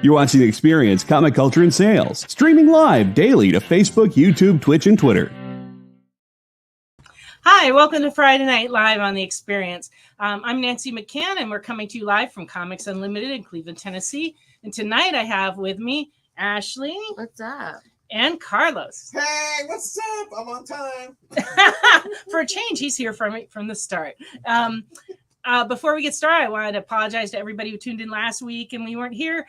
You're watching The Experience, Comic Culture and Sales, streaming live daily to Facebook, YouTube, Twitch, and Twitter. Hi, welcome to Friday Night Live on The Experience. I'm Nancy McCann, and we're coming to you live from Comics Unlimited in Cleveland, Tennessee. And tonight I have with me Ashley. What's up? And Carlos. Hey, what's up? I'm on time. For a change, he's here from the start. Before we get started, I wanted to apologize to everybody who tuned in last week and we weren't here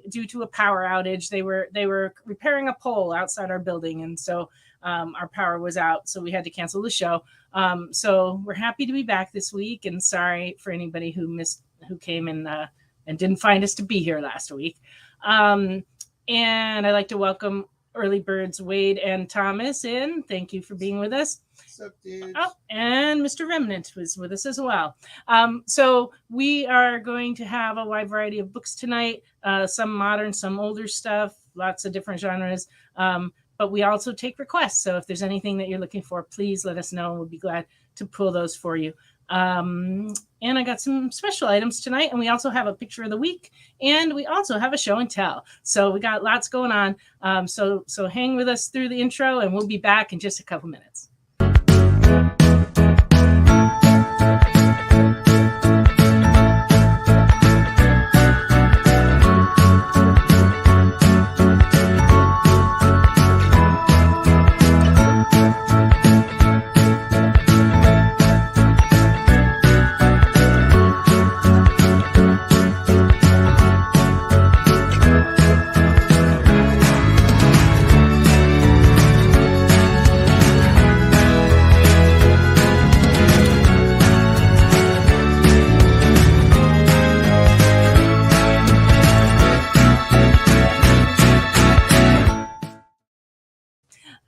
due to a power outage. They were repairing a pole outside our building, and so our power was out, so we had to cancel the show. So we're happy to be back this week, and sorry for anybody who came and didn't find us to be here last week. And I'd like to welcome early birds Wade and Thomas in. Thank you for being with us. What's up, dude? Oh, and Mr. Remnant was with us as well. So we are going to have a wide variety of books tonight, some modern, some older stuff, lots of different genres. But we also take requests. So if there's anything that you're looking for, please let us know. We'll be glad to pull those for you. And I got some special items tonight, and we also have a picture of the week, and we also have a show and tell. So we got lots going on. So hang with us through the intro, and we'll be back in just a couple minutes.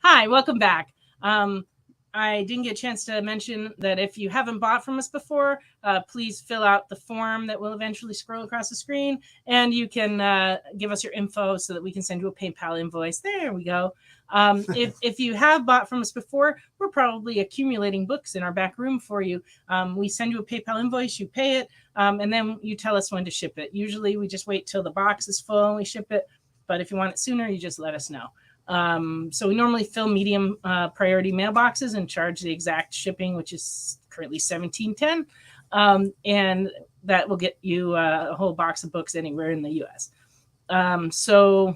Hi, welcome back. I didn't get a chance to mention that if you haven't bought from us before, please fill out the form that will eventually scroll across the screen, and you can give us your info so that we can send you a PayPal invoice. There we go. If you have bought from us before, we're probably accumulating books in our back room for you. We send you a PayPal invoice, you pay it, and then you tell us when to ship it. Usually we just wait till the box is full and we ship it, but if you want it sooner, you just let us know. So we normally fill medium priority mailboxes and charge the exact shipping, which is currently $17.10, and that will get you a whole box of books anywhere in the U.S. So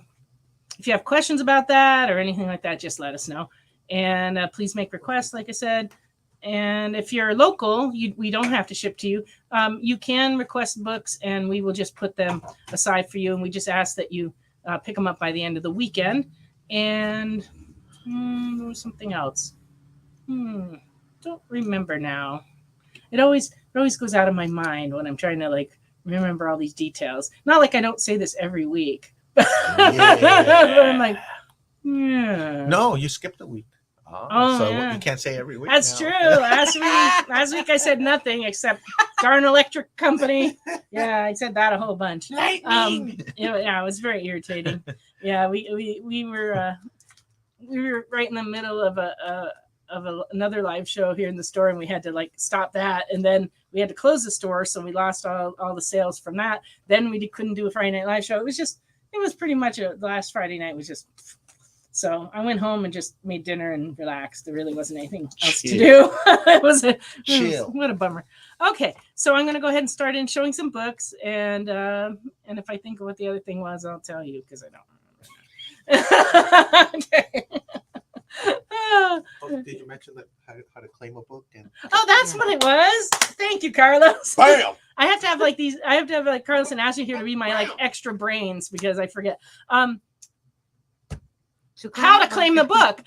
if you have questions about that or anything like that, just let us know. And please make requests, like I said. And if you're local, we don't have to ship to you. You can request books, and we will just put them aside for you. And we just ask that you pick them up by the end of the weekend. And there was something else. Don't remember now. It always goes out of my mind when I'm trying to remember all these details. Not like I don't say this every week. But I'm like, yeah. No, you skipped a week. So yeah. You can't say every week. That's now. True. Last week I said nothing except darn electric company. Yeah, I said that a whole bunch. Lightning. Yeah, it was very irritating. Yeah, we were right in the middle of another live show here in the store, and we had to stop that, and then we had to close the store, so we lost all the sales from that. Then we couldn't do a Friday Night Live show. It was pretty much the last Friday night was just. So I went home and just made dinner and relaxed. There really wasn't anything else to do. What a bummer. Okay, so I'm going to go ahead and start in showing some books, and if I think of what the other thing was, I'll tell you because I don't remember. Okay. Did you mention that how to claim a book? That's what it was. Thank you, Carlos. Bam! I have to have Carlos and Ashley here to be my extra brains because I forget. How to claim the book.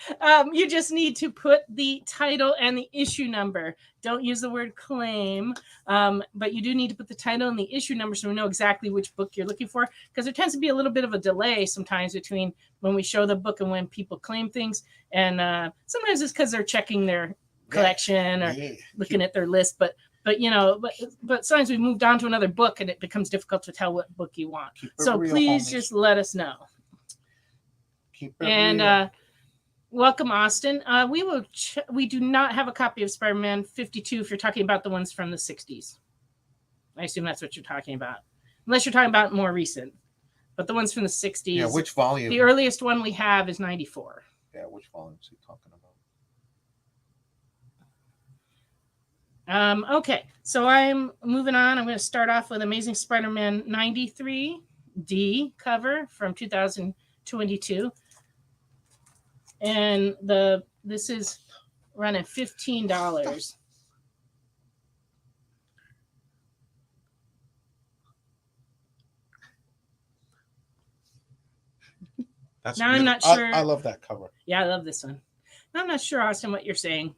You just need to put the title and the issue number. Don't use the word claim, but you do need to put the title and the issue number so we know exactly which book you're looking for, because there tends to be a little bit of a delay sometimes between when we show the book and when people claim things. And sometimes it's because they're checking their collection or looking at their list. But sometimes we moved on to another book and it becomes difficult to tell what book you want. So please just let us know. And welcome, Austin. We do not have a copy of Spider-Man 52 if you're talking about the ones from the 60s. I assume that's what you're talking about. Unless you're talking about more recent. But the ones from the 60s. Yeah, which volume? The earliest one we have is 94. Yeah, which volume is he talking about? Okay, so I'm moving on. I'm going to start off with Amazing Spider-Man 93D cover from 2022. And this is running $15. That's Now I'm beautiful. not sure. I love that cover. Yeah, I love this one. Now I'm not sure, Austin, what you're saying.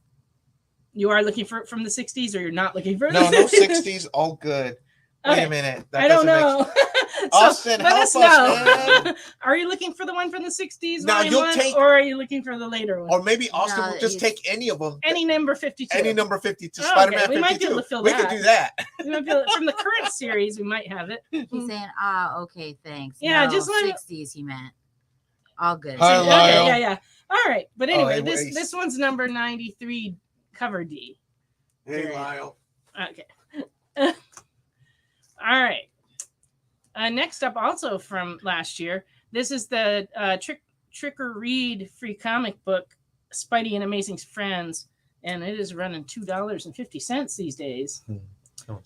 You are looking for it from the 60s, or you're not looking for it? No 60s, all good. Wait Okay. a minute. I don't know. Austin, help us, man. Are you looking for the one from the 60s? Now you'll take, or are you looking for the later one? Or maybe Austin will just take any of them. Any number 52. Any number 52. Spider-Man 52. We might be able to fill we that. could do that. From the current series, we might have it. He's saying, okay, thanks. Yeah, no, just like 60s he meant. All good. Hi, Lyle. Yeah. All right. But anyway, anyways. this one's number 93 cover D. Hey, Lyle. Okay. All right. Next up, also from last year, this is the Trick or Read free comic book, Spidey and Amazing Friends, and it is running $2.50 these days.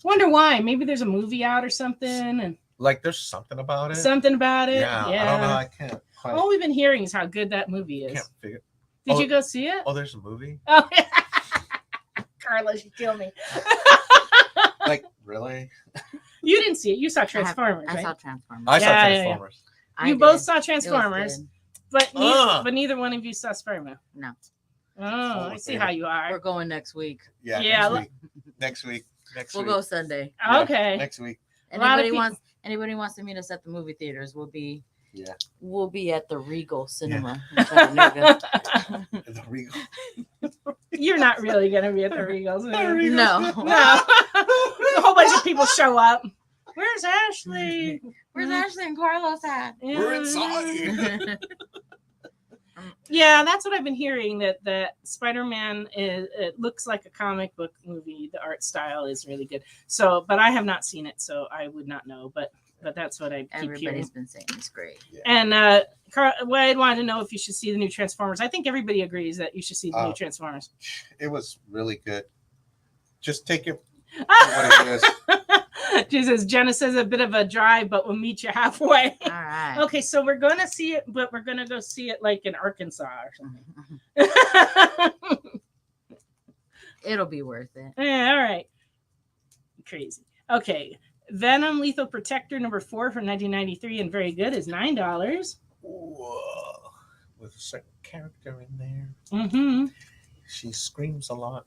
Wonder why? Maybe there's a movie out or something, and like there's something about it. Yeah, I don't know. I can't. All we've been hearing is how good that movie is. Can't figure. Did you go see it? Oh, there's a movie. Oh, Carla, you kill me. Like really? You didn't see it. You saw Transformers. I right? saw Transformers. I saw Transformers. You both saw Transformers, but neither one of you saw Spider-Man. No. Oh, I see how you are. We're going next week. Yeah. Next week. We'll go Sunday. Okay. Next week. Anybody wants to meet us at the movie theaters? We'll be at the Regal Cinema. In Chattanooga. The Regal. You're not really gonna be at the Regals. No. A whole bunch of people show up. Where's Ashley? Where's Ashley and Carlos at? Yeah. We're inside. Yeah, that's what I've been hearing. That Spider-Man it looks like a comic book movie. The art style is really good. So, but I have not seen it, so I would not know. But that's what I keep hearing. Everybody's been saying it's great. Yeah. And I wanted to know if you should see the new Transformers. I think everybody agrees that you should see the new Transformers. It was really good. Just take it for what it is. Jesus, Jenna says a bit of a drive, but we'll meet you halfway. All right. Okay, so we're going to see it, but we're going to go see it like in Arkansas or something. It'll be worth it. Yeah, all right. Crazy. Okay. Venom Lethal Protector number 4 from 1993 and very good is $9. Whoa. With a certain character in there. Mm-hmm. She screams a lot.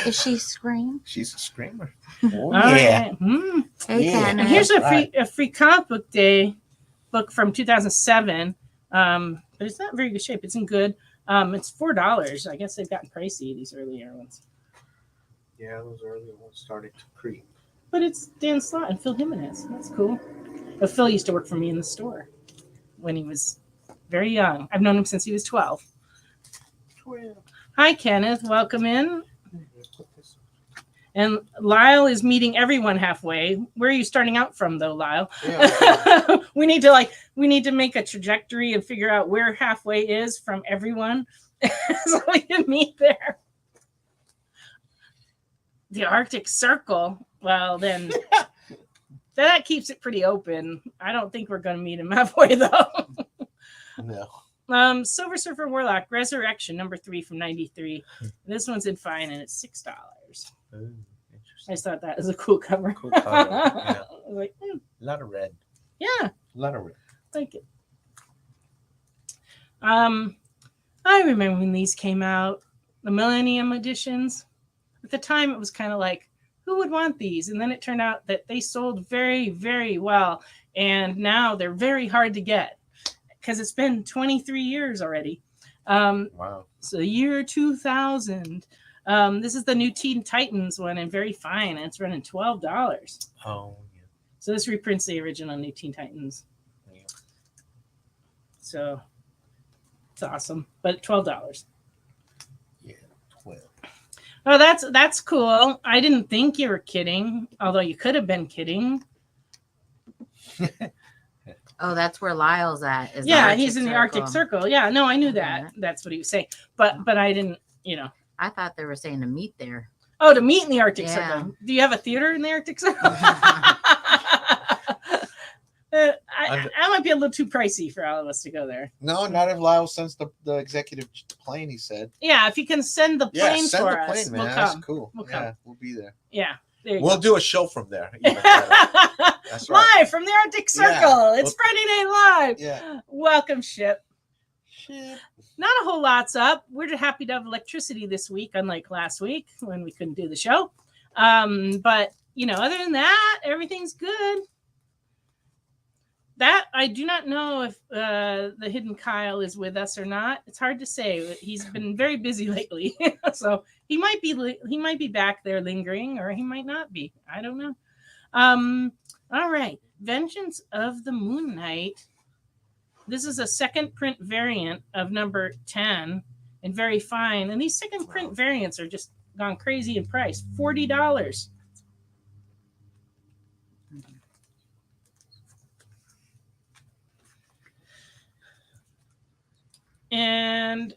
Is she Scream? She's a screamer. Oh, yeah. Right. Mm. Hey, And here's a free comic book day book from 2007. But it's not in very good shape. It's in good. It's $4. I guess they've gotten pricey, these earlier ones. Yeah, those earlier ones started to creep. But it's Dan Slott and Phil Jimenez. That's cool. But Phil used to work for me in the store when he was very young. I've known him since he was 12. Hi, Kenneth. Welcome in. And Lyle is meeting everyone halfway. Where are you starting out from, though, Lyle? Yeah. we need to make a trajectory and figure out where halfway is from everyone, so we can meet there. The Arctic Circle. Well, then that keeps it pretty open. I don't think we're going to meet him halfway, though. No. Silver Surfer Warlock Resurrection number 3 from 93. This one's in fine and it's $6. Ooh, I just thought that was a cool cover. Cool cover. Yeah. I was like, A lot of red. Yeah. A lot of red. Like it. I remember when these came out, the Millennium editions. At the time, it was kind of like, who would want these? And then it turned out that they sold very, very well. And now they're very hard to get because it's been 23 years already. Wow. So the year 2000. This is the new Teen Titans one and very fine. And it's running $12. Oh, yeah. So this reprints the original New Teen Titans. Yeah. So it's awesome. But $12. Yeah, 12. Oh, that's cool. I didn't think you were kidding, although you could have been kidding. Oh, that's where Lyle's at. Is the Yeah, Arctic he's in the Arctic Circle. Yeah, no, I knew that. That's what he was saying. But I didn't, I thought they were saying to meet there. Oh, to meet in the Arctic Yeah. Circle. Do you have a theater in the Arctic Circle? I might be a little too pricey for all of us to go there. No, not if Lyle sends the executive plane, he said. Yeah, if you can send the plane send for the us, plane, man. we'll That's come. cool. We'll come. We'll be there. Yeah, there you We'll go. do a show from there. Even better. That's right. Live from the Arctic Circle. Yeah. It's Friday Night Live. Yeah. Welcome, Ship. Shit. Not a whole lot's up. We're happy to have electricity this week, unlike last week when we couldn't do the show. But other than that, everything's good. That I do not know if the hidden Kyle is with us or not. It's hard to say. He's been very busy lately, so he might be back there lingering, or he might not be. I don't know. All right, Vengeance of the Moon Knight. This is a second print variant of number 10 and very fine. And these second print variants are just gone crazy in price. $40. And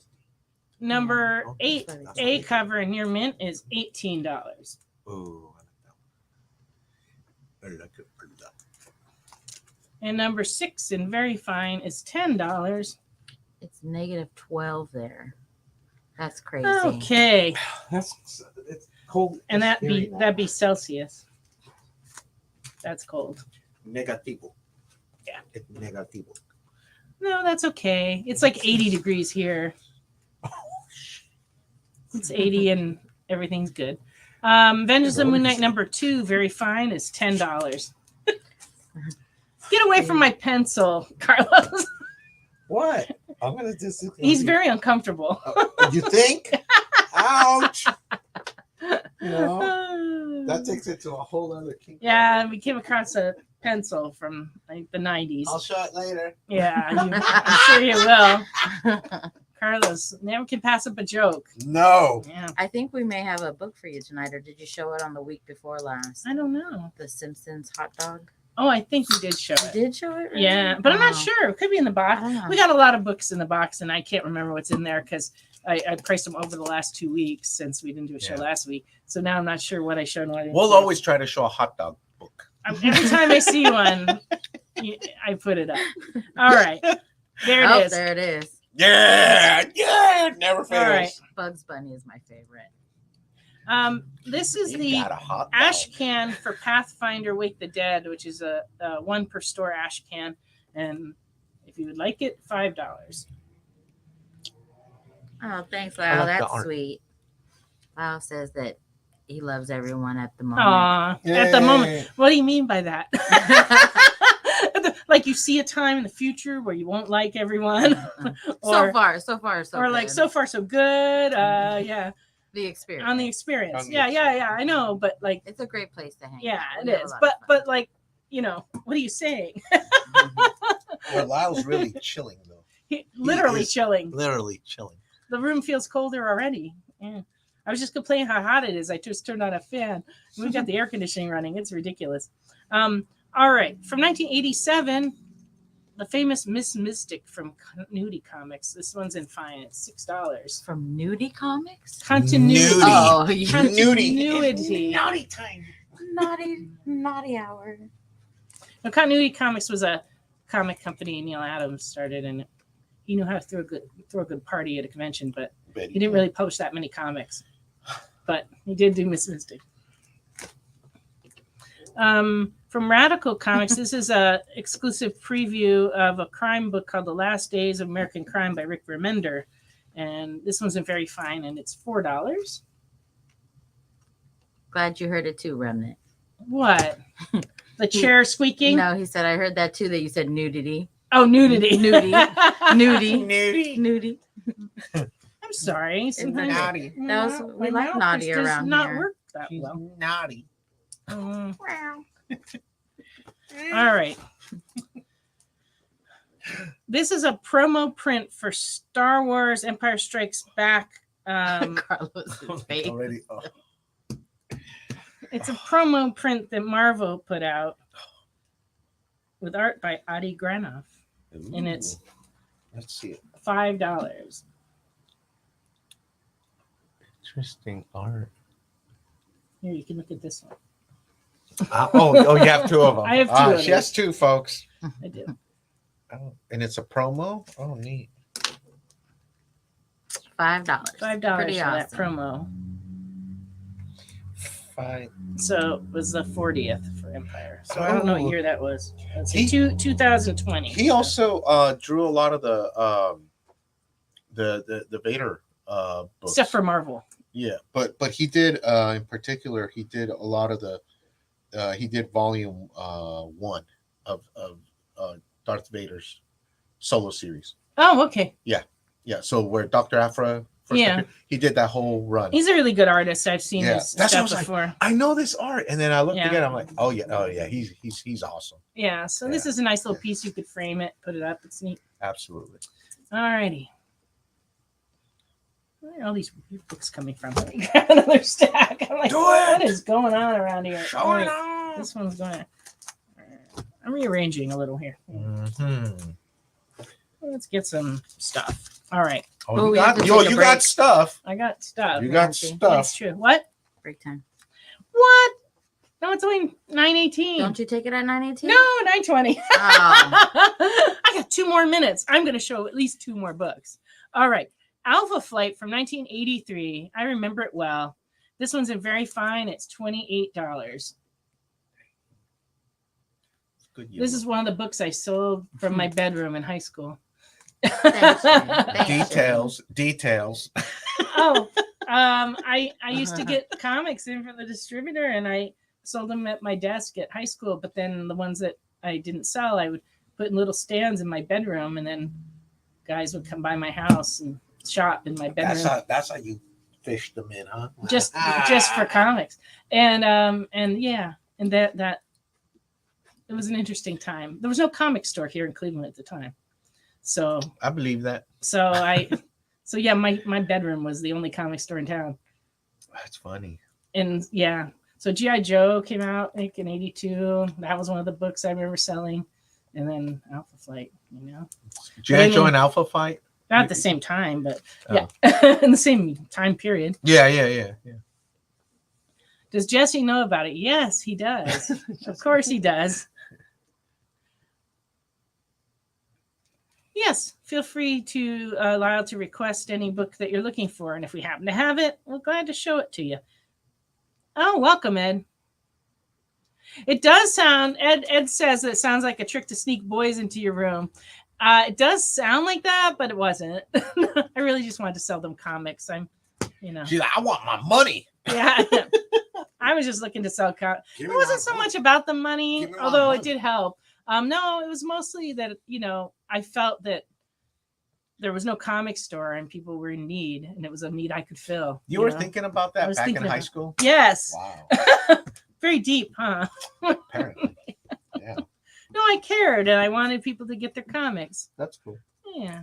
number 8A cover in near mint is $18. Ooh, I like it. And number 6 in very fine is $10. It's -12 there. That's crazy. Okay. It's cold. And that'd be Celsius. That's cold. Negativo. Yeah. It's negativo. No, that's okay. It's like 80 degrees here. It's 80 and everything's good. Vengeance of the Moon Knight number 2, very fine, is $10. Get away from my pencil, Carlos. What? I'm gonna just. He's very uncomfortable. You think? Ouch! That takes it to a whole other kink. Yeah, we came across a pencil from like the 90s. I'll show it later. Yeah, I'm sure you will. Carlos never can pass up a joke. No. Yeah. I think we may have a book for you tonight, or did you show it on the week before last? I don't know. The Simpsons hot dog. Oh, I think we did show You it. did show it? Really? Yeah, but I'm not sure. It could be in the box. I don't know. We got a lot of books in the box, and I can't remember what's in there because I priced them over the last 2 weeks since we didn't do a show last week. So now I'm not sure what I showed and what I didn't. We'll always try to show a hot dog book. Every time I see one, I put it up. All right. There it is. There it is. Yeah, it never fails. All right. Bugs Bunny is my favorite. This is You the got a hot dog. ash can for Pathfinder Wake the Dead, which is a 1 per store ash can. And if you would like it, $5. Oh, thanks, I Lyle. like the That's art. sweet. Lyle says that he loves everyone at the moment. Aw, at the moment. What do you mean by that? Like you see a time in the future where you won't like everyone? so far, so or good. like so far so good. Yeah. The experience. On the experience. On the Yeah, I know, but like It's a great place to hang. yeah, out. it We have a is. lot of fun. But like, what are you saying? Well, Lyle's really chilling though. Literally is chilling. Literally chilling. The room feels colder already. Yeah. I was just complaining how hot it is. I just turned on a fan. We've got the air conditioning running. It's ridiculous. All right. From 1987, the famous Miss Mystic from Continuity Comics. This one's in fine. It's $6. From Nudie Comics. Continuity. Nudie. Oh, Continuity. Naughty time. naughty hour. Now, Continuity Comics was a comic company Neil Adams started, and he knew how to throw a good party at a convention, but he didn't really publish that many comics. But he did do Miss Mystic. From Radical Comics, this is a exclusive preview of a crime book called The Last Days of American Crime by Rick Remender. And this one's in very fine, and it's $4. Glad you heard it too, Remnant. What? The chair squeaking? No, he said, I heard that too, that you said nudity. Oh, nudity. Nudie. I'm sorry. Sometimes naughty. That was, we like naughty does around not here. work that She's well. naughty. All right. This is a promo print for Star Wars Empire Strikes Back. Carlos's face. Already. Oh. It's a promo print that Marvel put out. with art by Adi Granoff, and it's let's see it. $5. Interesting art. Here, you can look at this one. Oh, you have two of them. I have two of She them. has two, folks. I do. Oh, and it's a promo. Oh, neat. $5. $5 Pretty for that awesome. promo. Fine. So it was the 40th for Empire. So I don't know what Oh. year that was. Let's see, 2020. He also drew a lot of the Vader books. Stuff for Marvel. Yeah, but he did in particular he did a lot of the he did volume 1 of Darth Vader's solo series. Oh, okay. Yeah, so where Dr. Aphra first appeared, he did that whole run. He's a really good artist. I've seen his That's what I stuff was before. like, I know this art, and then I looked Yeah. again. I'm like, oh yeah, he's awesome. Yeah, so this is a nice little piece. You could frame it, put it up. It's neat. Absolutely. All righty. Where are all these weird books coming from? Let me grab another stack. I'm like, what is going on around here? Show it on. This one's going. I'm rearranging a little here. Mm-hmm. Let's get some stuff. All right. Oh, we have to take a you break. got stuff. I got stuff. You got Nancy. That's stuff. true. What? Break time. What? No, it's only 9:18. Don't you take it at 9:18? No, 9:20. Oh. I got 2 more minutes. I'm going to show at least 2 more books. All right. Alpha Flight from 1983. I remember it well. This one's in very fine. It's $28. Good This is one of the books I sold from my bedroom in high school. Thanks, Jenny. Thanks, details. Oh, I used to get comics in from the distributor, and I sold them at my desk at high school. But then the ones that I didn't sell, I would put in little stands in my bedroom, and then guys would come by my house and shop in my bedroom. That's how you fished them in, huh? just for comics, and yeah, and that it was an interesting time. There was no comic store here in Cleveland at the time, so I believe that. so yeah, my bedroom was the only comic store in town. That's funny. And yeah, so G.I. Joe came out like in '82. That was one of the books I remember selling, and then Alpha Flight, G.I. Joe and Alpha Fight? not at the same time, but yeah, in the same time period. Yeah. Does Jesse know about it? Yes, he does. Of course he does. Yes, feel free to Lyle to request any book that you're looking for, and if we happen to have it, we're glad to show it to you. Oh, welcome, Ed. It does sound. Ed says that it sounds like a trick to sneak boys into your room. It does sound like that, but it wasn't. I really just wanted to sell them comics. She's like, I want my money. Yeah. I was just looking to sell comics. It wasn't so much about the money, although it did help. No, it was mostly that, I felt that there was no comic store and people were in need, and it was a need I could fill. You were thinking about that back in high school? Yes. Wow. Very deep, huh? Apparently. Yeah. No, I cared, and I wanted people to get their comics. That's cool. Yeah.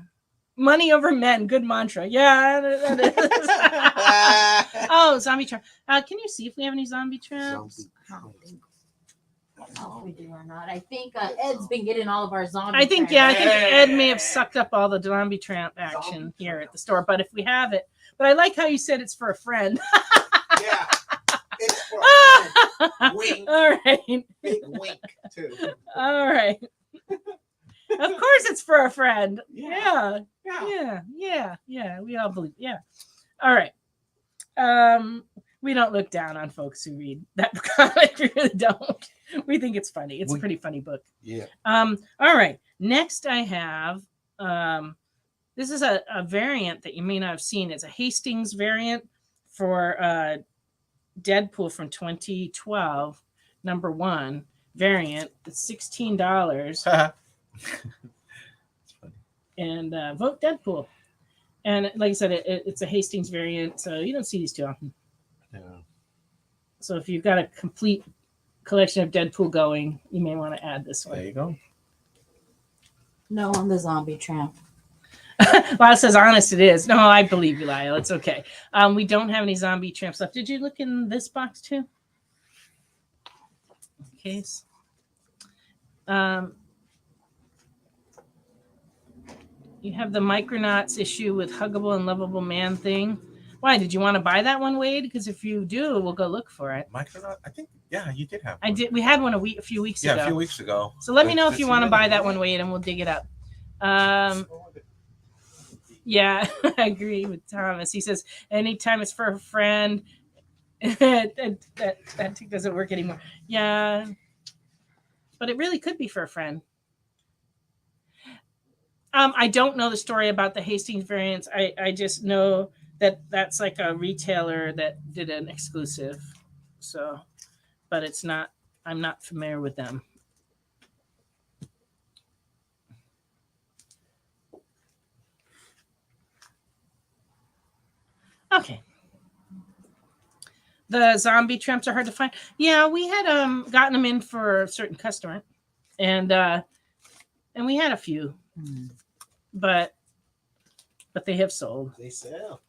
Money over men. Good mantra. Yeah, that is. Oh, zombie trap. Can you see if we have any zombie traps? I don't know if we do or not. I think Ed's been getting all of our zombie. I think traps. Ed may have sucked up all the zombie trap action here at the store. But if we have it, but I like how you said it's for a friend. Yeah. It's for a friend. Wink. All right. Big wink, too. All right. Of course it's for a friend. Yeah. Yeah. We all believe. Yeah. All right. We don't look down on folks who read that comic. We really don't. We think it's funny. It's a pretty funny book. Yeah. All right. Next I have this is a variant that you may not have seen. It's a Hastings variant for Deadpool from 2012, #1 variant. It's $16. And vote Deadpool. And like I said, it's a Hastings variant, so you don't see these too often. Yeah. So if you've got a complete collection of Deadpool going, you may want to add this one. There you go. No on the zombie tramp. Lyle says, honest it is. No, I believe you, Lyle. It's okay. We don't have any zombie tramps left. Did you look in this box too? Case. You have the Micronauts issue with Huggable and Lovable Man thing. Why, did you want to buy that one, Wade? Because if you do, we'll go look for it. Micronaut? I think, yeah, you did have one. I did. We had one a few weeks ago. Yeah, a few weeks ago. So let me know if you want to buy that one, Wade, and we'll dig it up. Yeah, I agree with Thomas. He says, anytime it's for a friend, that tick doesn't work anymore. Yeah, but it really could be for a friend. I don't know the story about the Hastings variants. I just know that that's like a retailer that did an exclusive. So, but it's not, I'm not familiar with them. Okay. The zombie tramps are hard to find. Yeah, we had gotten them in for a certain customer, and we had a few, but they have sold. They sell.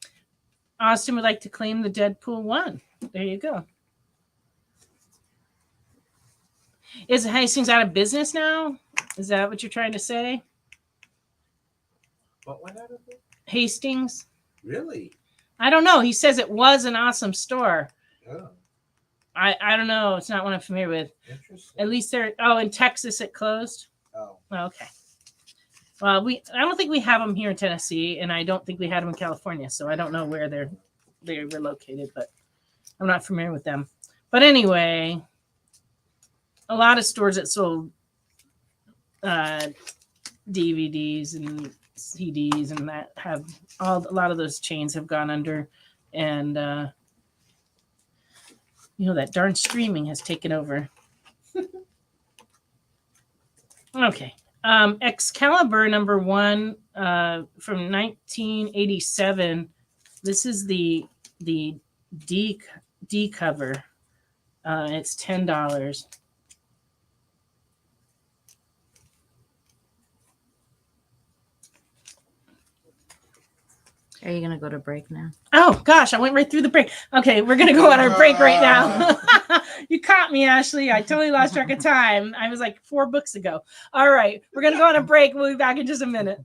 Austin would like to claim the Deadpool 1. There you go. Is Hastings out of business now? Is that what you're trying to say? What went out of it? Hastings? Really? I don't know. He says it was an awesome store. Oh. I don't know. It's not one I'm familiar with. Interesting. At least they're, in Texas it closed. Oh. Okay. Well, I don't think we have them here in Tennessee, and I don't think we had them in California, so I don't know where they were located, but I'm not familiar with them. But anyway, a lot of stores that sold DVDs and CDs and that have a lot of those chains have gone under, and that darn streaming has taken over. Okay. Excalibur #1 from 1987. This is the D cover. It's $10. Are you gonna go to break now? Oh gosh, I went right through the break. Okay, we're gonna go on our break right now. You caught me, Ashley. I totally lost track of time. I was like 4 books ago. All right, we're gonna go on a break. We'll be back in just a minute.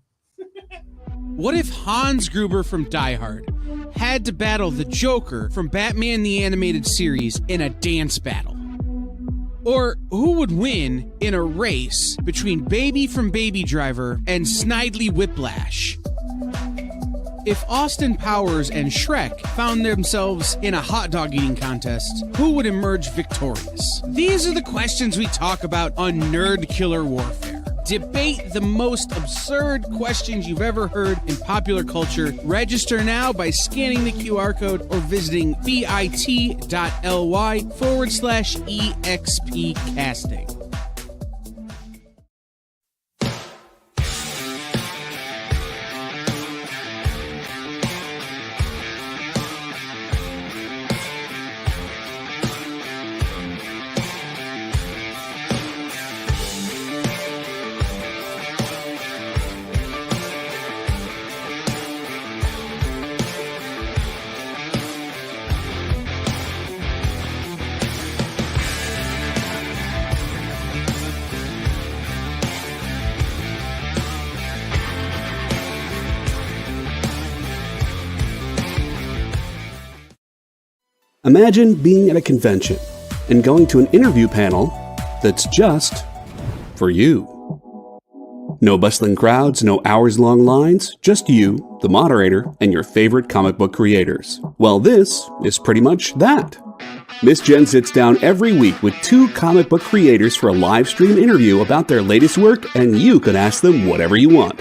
What if Hans Gruber from Die Hard had to battle the Joker from Batman the Animated Series in a dance battle? Or who would win in a race between Baby from Baby Driver and Snidely Whiplash? If Austin Powers and Shrek found themselves in a hot dog eating contest, who would emerge victorious? These are the questions we talk about on Nerd Killer Warfare. Debate the most absurd questions you've ever heard in popular culture. Register now by scanning the QR code or visiting bit.ly/EXP casting. Imagine being at a convention and going to an interview panel that's just for you. No bustling crowds, no hours-long lines, just you, the moderator, and your favorite comic book creators. Well, this is pretty much that. Miss Jen sits down every week with 2 comic book creators for a live stream interview about their latest work, and you can ask them whatever you want.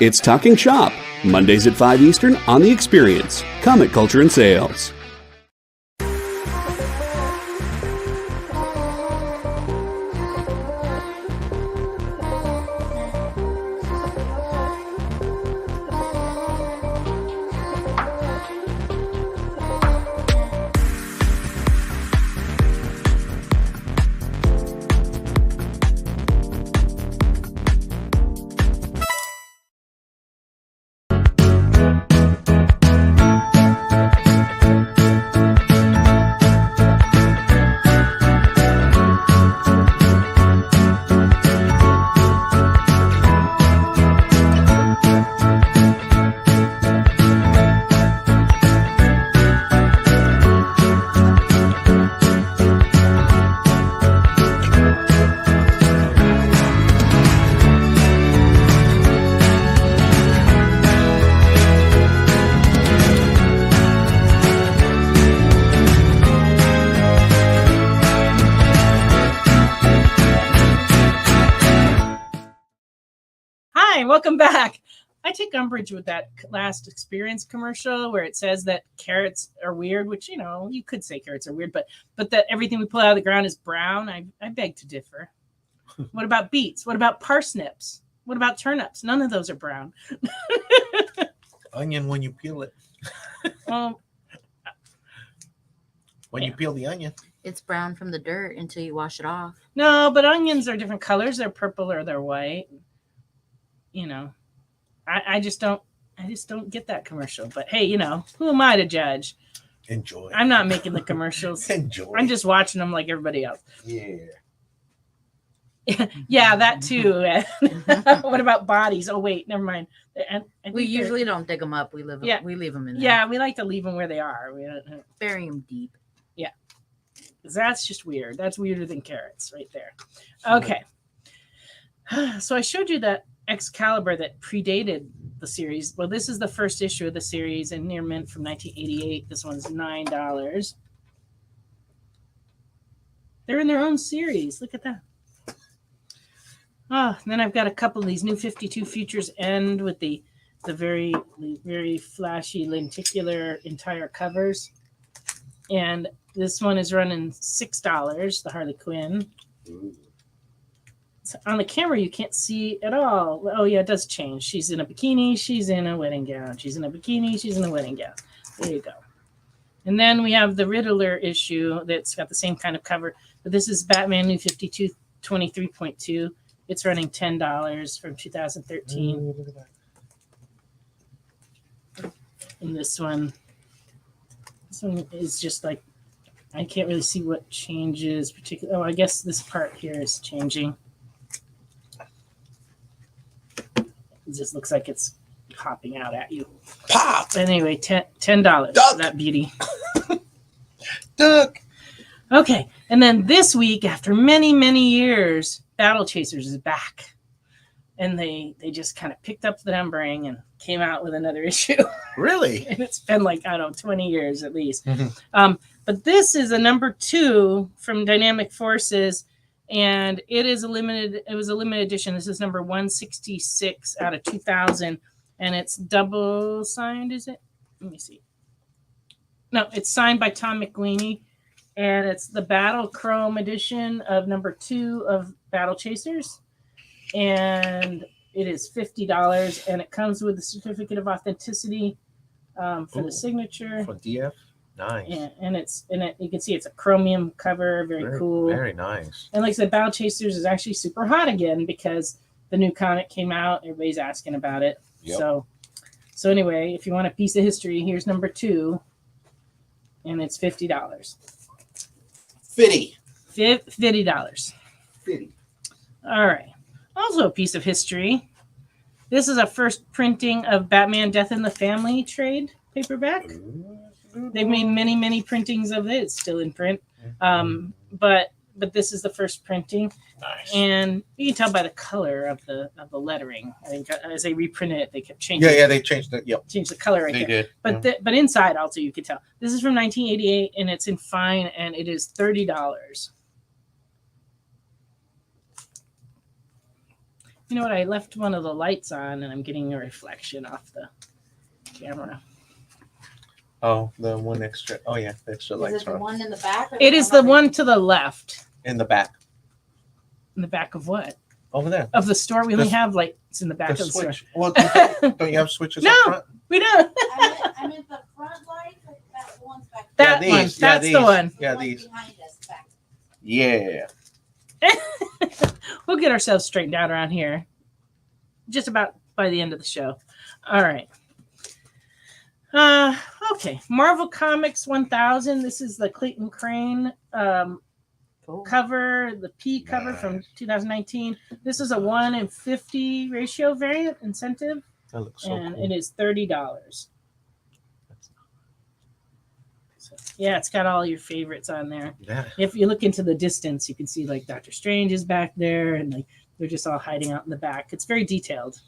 It's Talking Shop, Mondays at 5 Eastern on The Experience, Comic Culture and Sales. Hi, welcome back. I take umbrage with that last experience commercial where it says that carrots are weird, which, you could say carrots are weird, but that everything we pull out of the ground is brown. I beg to differ. What about beets? What about parsnips? What about turnips? None of those are brown. Onion when you peel it. Well, When you peel the onion. It's brown from the dirt until you wash it off. no, but onions are different colors. They're purple or they're white. I just don't get that commercial. But hey, who am I to judge? Enjoy. I'm not making the commercials. Enjoy. I'm just watching them like everybody else. Yeah. Yeah, that too. What about bodies? Oh wait, never mind. I think We they're- usually don't dig them up. We leave them. Yeah. We leave them in there. Yeah, we like to leave them where they are. Bury them deep. 'Cause that's just weird. That's weirder than carrots right there. Okay. So I showed you that Excalibur that predated the series. Well, this is the first issue of the series and near mint from 1988. This one's $9. They're in their own series. Look at that. Oh, and then I've got a couple of these new 52 Futures End with the very, very flashy lenticular entire covers. And this one is running $6, the Harley Quinn. So on the camera, you can't see at all. Oh, yeah, it does change. She's in a bikini. She's in a wedding gown. She's in a bikini. She's in a wedding gown. There you go. And then we have the Riddler issue that's got the same kind of cover. But this is Batman New 52 23.2. It's running $10 from 2013. Look at that. And this one is just like, I can't really see what changes particularly. Oh, I guess this part here is changing. It just looks like it's hopping out at you. Pop! Anyway, $10 Duck! for that beauty. Duck! Okay, and then this week, after many, many years, Battle Chasers is back. And they just kind of picked up the numbering and came out with another issue. Really? And it's been like, I don't know, 20 years at least. Mhm. But this is a number 2 from Dynamic Forces, and it was a limited edition. This is number 166 out of 2000, and it's double signed, is it? Let me see. No, it's signed by Tom McWeeny, and it's the Battle Chrome edition of number 2 of Battle Chasers. And it is $50, and it comes with a certificate of authenticity for the signature. For DF? Nice. And you can see it's a chromium cover, very cool. Very nice. And like I said, Battle Chasers is actually super hot again because the new comic came out. Everybody's asking about it. Yep. So anyway, if you want a piece of history, here's number 2, and it's $50. Fitty. $50. Fitty. All right. Also a piece of history. This is a first printing of Batman Death in the Family trade paperback. They've made many, many printings of it. It's still in print. But this is the first printing. Nice. And you can tell by the color of the lettering. I think as they reprinted it, they kept changing. Yeah, they changed it. Yep. Changed the color right They there. did. But but inside also you can tell. This is from 1988 and it's in fine and it is $30. You know what? I left one of the lights on and I'm getting a reflection off the camera. Oh, the one extra. Oh, yeah. The extra Is lights it the are one in the back? Or It is the on one to the left. in the back. In the back of what? Over there. Of the store? We only The- have lights in the back The of the store. switch. Well, don't you have switches No. up front? We don't. I meant the front light, but that one's back. That Yeah, one. these. Yeah, That's the these. one. Yeah, one these. behind us back. Yeah. We'll get ourselves straightened out around here. Just about by the end of the show. All right. Okay. Marvel Comics 1000. This is the Clayton Crane Cool. cover, the P cover from 2019. This is a 1:50 ratio variant incentive, That looks so and cool. it is $30. So, yeah, it's got all your favorites on there. Yeah. If you look into the distance, you can see like Doctor Strange is back there, and like they're just all hiding out in the back. It's very detailed.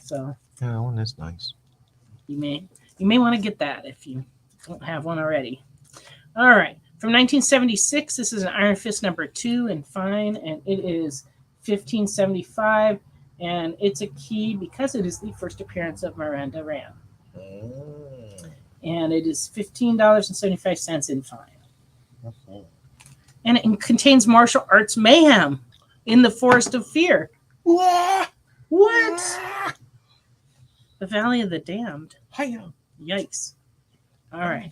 So Yeah, that one is nice. you may want to get that if you don't have one already. All right. From 1976, this is an Iron Fist number 2 in fine, and it is $15.75. And it's a key because it is the first appearance of Miranda Ram. And it is $15.75 in fine. And it contains martial arts mayhem in the Forest of Fear. What? The Valley of the Damned. Yikes. All right.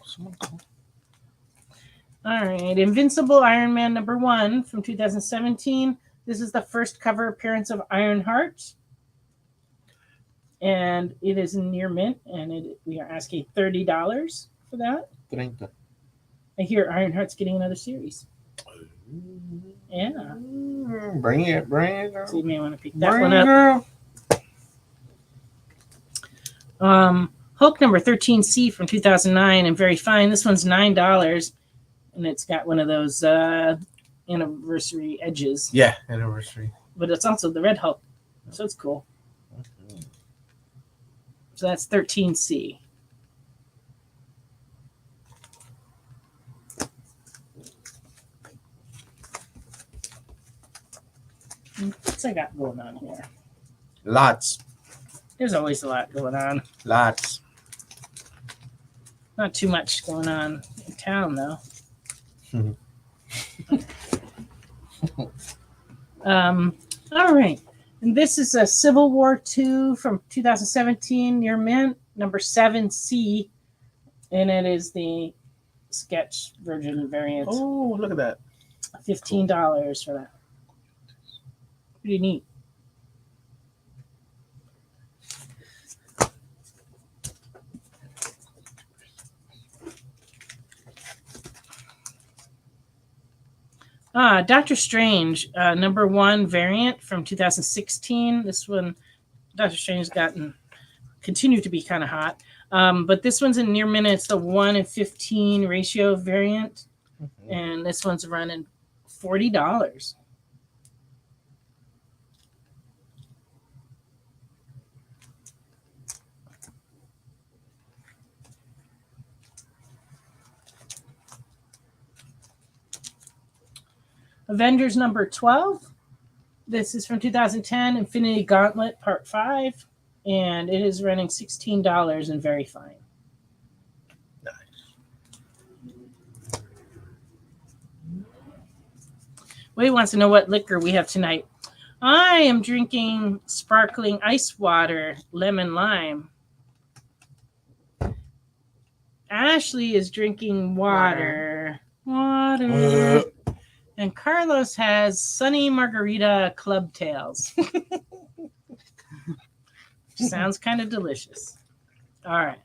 All right. Invincible Iron Man #1 from 2017. This is the first cover appearance of Ironheart. And it is near mint, and we are asking $30 for that. 30. I hear Ironheart's getting another series. Yeah. Bring it, girl. So you may want to pick that one up. Hulk number 13C from 2009 and very fine. This one's $9, and it's got one of those anniversary edges. Yeah, anniversary. But it's also the Red Hulk, so it's cool. So that's 13C. What's I got going on here? Lots. There's always a lot going on. Lots. Not too much going on in town, though. All right. And this is a Civil War II from 2017 near mint, number 7C. And it is the sketch version variant. Oh, look at that. $15 for that. Pretty neat. Doctor Strange, #1 variant from 2016. This one, Doctor Strange has continued to be kind of hot. But this one's in near mint. It's the 1:15 ratio variant. And this one's running $40. Avengers #12. This is from 2010, Infinity Gauntlet Part 5, and it is running $16 and very fine. Nice. Wade wants to know what liquor we have tonight. I am drinking sparkling ice water, lemon lime. Ashley is drinking water. And Carlos has Sunny Margarita Club Tails. Sounds kind of delicious. All right.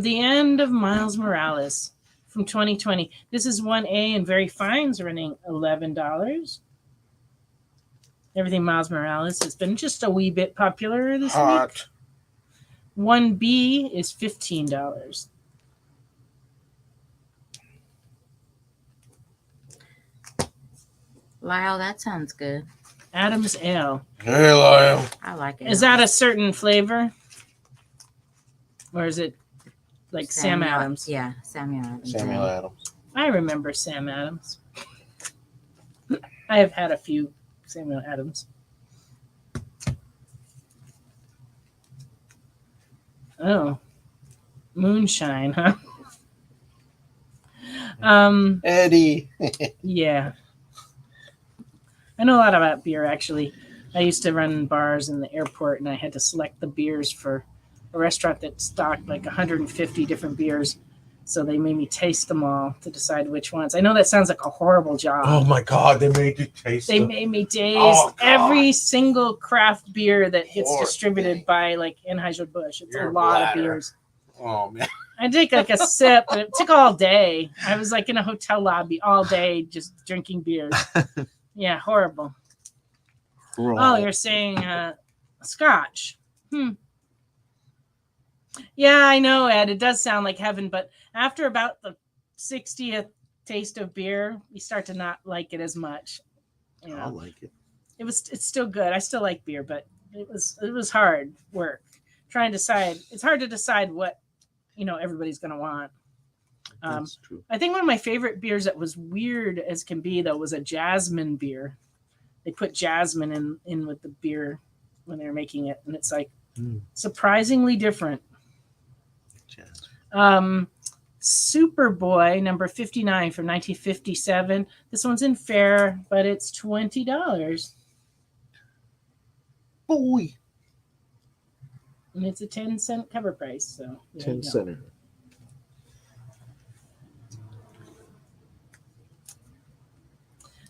The End of Miles Morales from 2020. This is 1A and very fines, running $11. Everything Miles Morales has been just a wee bit popular this week. 1B is $15. Lyle, that sounds good. Adam's Ale. Hey, Lyle. I like it. Is that a certain flavor? Or is it like Sam Adams? Yeah, Samuel Adams. Samuel Adams. I remember Sam Adams. I have had a few Samuel Adams. Oh. Moonshine, huh? Eddie. Yeah. I know a lot about beer, actually. I used to run bars in the airport, and I had to select the beers for a restaurant that stocked like 150 different beers. So they made me taste them all to decide which ones. I know that sounds like a horrible job. Oh, my God. They made you taste They them. made me taste every single craft beer that gets Poor distributed thing. by like Anheuser-Busch. It's Your a lot bladder. of beers. Oh, man. I take like a sip, and it took all day. I was like in a hotel lobby all day just drinking beers. Yeah, horrible. Oh, you're saying scotch. Yeah, I know, Ed. It does sound like heaven, but after about the 60th taste of beer, you start to not like it as much. You know, I like it. it's still good. I still like beer, but it was hard work trying to decide. It's hard to decide what everybody's gonna want. That's true. I think one of my favorite beers that was weird as can be though was a jasmine beer. they put jasmine in with the beer when they're making it, and it's like Mm. surprisingly different. Jazz. Superboy number 59 from 1957. This one's in fair, but it's $20. Boy. And it's a 10-cent cover price. So there you 10 go. center.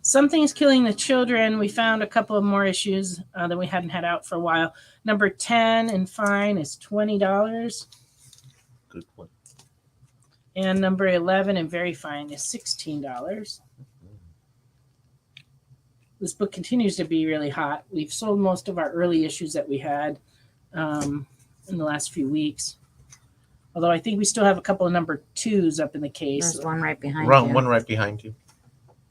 Something's Killing the Children. We found a couple of more issues that we hadn't had out for a while. Number 10 in fine is $20. Good one. And number 11 in very fine is $16. This book continues to be really hot. We've sold most of our early issues that we had in the last few weeks. Although I think we still have a couple of number 2s up in the case. There's one right behind you. One right behind you.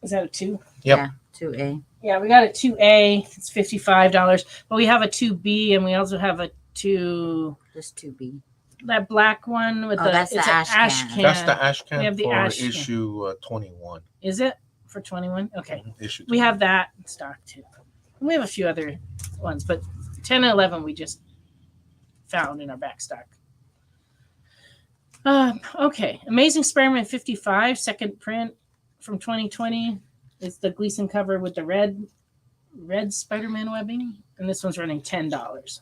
Is that a 2? Yep. Yeah, 2A. Yeah, we got a 2A. It's $55. But we have a 2B, and we also have a 2... Just 2B. That black one with that's it's the an ash can. That's the ash can We have the for ash can. issue 21. Is it for 21? Okay. Issue We have that in stock too. And we have a few other ones, but 10 and 11 we just found in our back stock. Okay. Amazing Spider-Man 55, second print from 2020. It's the Gleason cover with the red Spider-Man webbing. And this one's running $10.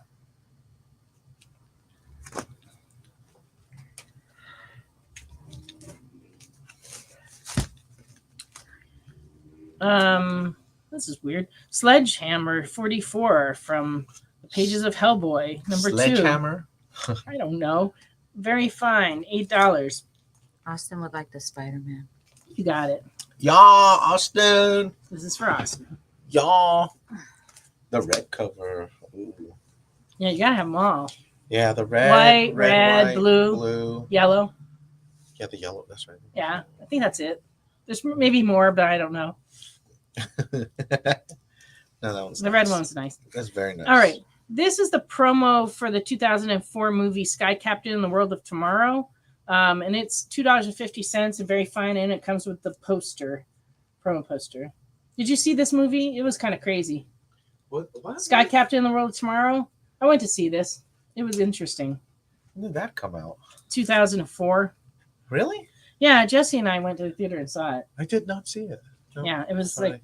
This is weird. Sledgehammer 44 from the pages of Hellboy, number 2. Sledgehammer. I don't know. Very fine. $8. Austin would like the Spider-Man. You got it. Yeah, Austin. This is for Austin. Yeah. The red cover. Ooh. Yeah, you gotta have them all. Yeah, the red. White, red, white, blue. Yellow. Yeah, the yellow. That's right. Yeah, I think that's it. There's maybe more, but I don't know. No, that one's The nice. red one's nice. That's very nice. All right. This is the promo for the 2004 movie Sky Captain in the World of Tomorrow. And it's $2.50 and very fine. And it comes with the poster, promo poster. Did you see this movie? It was kind of crazy. What? Sky Captain in the World of Tomorrow. I went to see this. It was interesting. When did that come out? 2004. Really? Yeah, Jesse and I went to the theater and saw it. I did not see it. No, Yeah, it was sorry. like,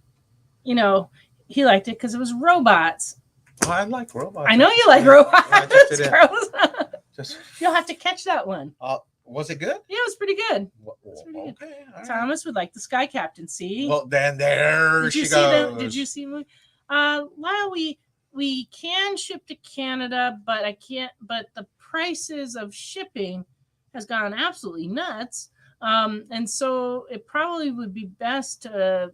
he liked it because it was robots. Oh, I like robots. I know you like Yeah, robots, I just didn't- girls. Just, You'll have to catch that one. was it good? Yeah, it was pretty good. Well, pretty good. okay. all right. Thomas would like the Sky Captain. See? Well, then there did she you see goes. the? Did you see? Lyle, we can ship to Canada, but I can't. But the prices of shipping has gone absolutely nuts. And so it probably would be best to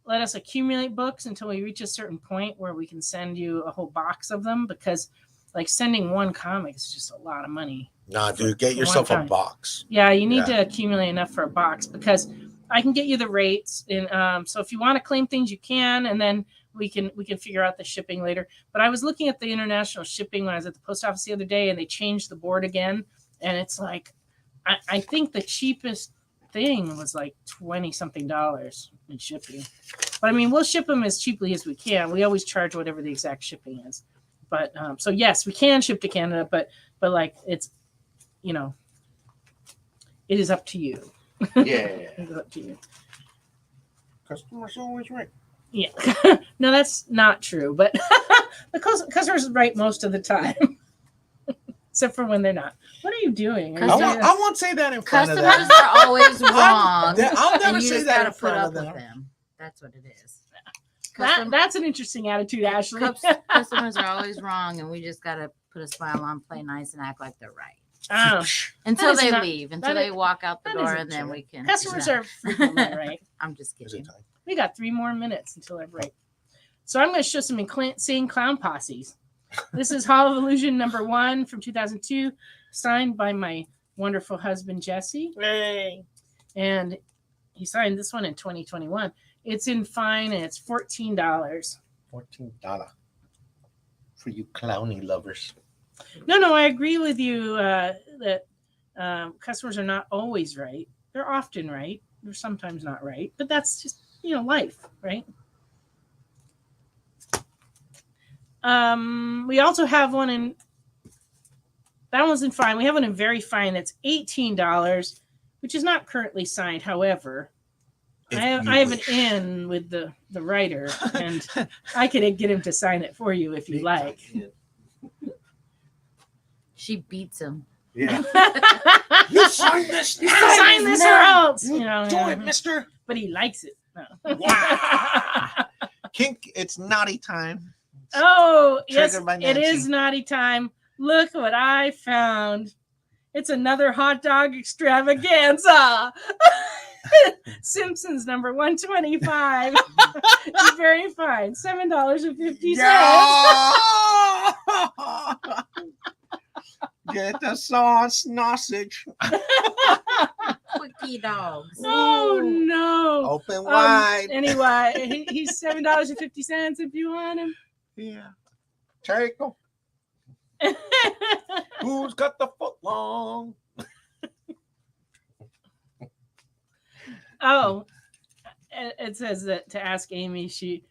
let us accumulate books until we reach a certain point where we can send you a whole box of them, because like sending one comic is just a lot of money. Nah, dude, get for yourself one a time. box. Yeah, you need to accumulate enough for a box, because I can get you the rates. And so if you want to claim things, you can, and then we can figure out the shipping later. But I was looking at the international shipping when I was at the post office the other day, and they changed the board again. And it's like, I think the cheapest thing was like $20-something in shipping. But I mean, we'll ship them as cheaply as we can. We always charge whatever the exact shipping is. But so yes, we can ship to Canada, but like it's, it is up to you. Yeah. It is up to you. Customer's always right. Yeah. No, that's not true. But the customers are right most of the time, except for when they're not. What are you doing? Are you I won't say that in front of Customers them. are always wrong. I'll never and you say just that gotta in put front up of with them. them. That's what it is. that's an interesting attitude, Ashley. Customers are always wrong, and we just gotta put a smile on, play nice, and act like they're right Oh, until is they not- leave, until that they is- walk out the that door, isn't and then true. we can. Customers No, are frequently right. I'm just Is kidding. it time? We got 3 more minutes until I break. So I'm going to show some insane clown posses. This is Hall of Illusion number 1 from 2002, signed by my wonderful husband, Jesse. Hey. And he signed this one in 2021. It's in fine, and it's $14. $14 for you clowny lovers. No, I agree with you that customers are not always right. They're often right. They're sometimes not right. But that's just, life, right? We also have one in, that one's in fine. We have one in very fine that's $18, which is not currently signed. However, I have an in with the writer, and I could get him to sign it for you if you like. She beats him. Yeah. You sign this. You sign this or else. You know, Do it, mister. but he likes it. No. Wow. Kink, it's naughty time. Oh, yes, Triggered by it Nancy. is naughty time. Look what I found. It's another hot dog extravaganza. Simpsons number 125. It's very fine. $7.50. Yeah. Get the sauce, sausage. Quickie dogs. Oh no. Open wide. Anyway, he's $7.50 if you want him. Yeah. Take 'em. Who's got the foot long? Oh, it says that to ask Amy, she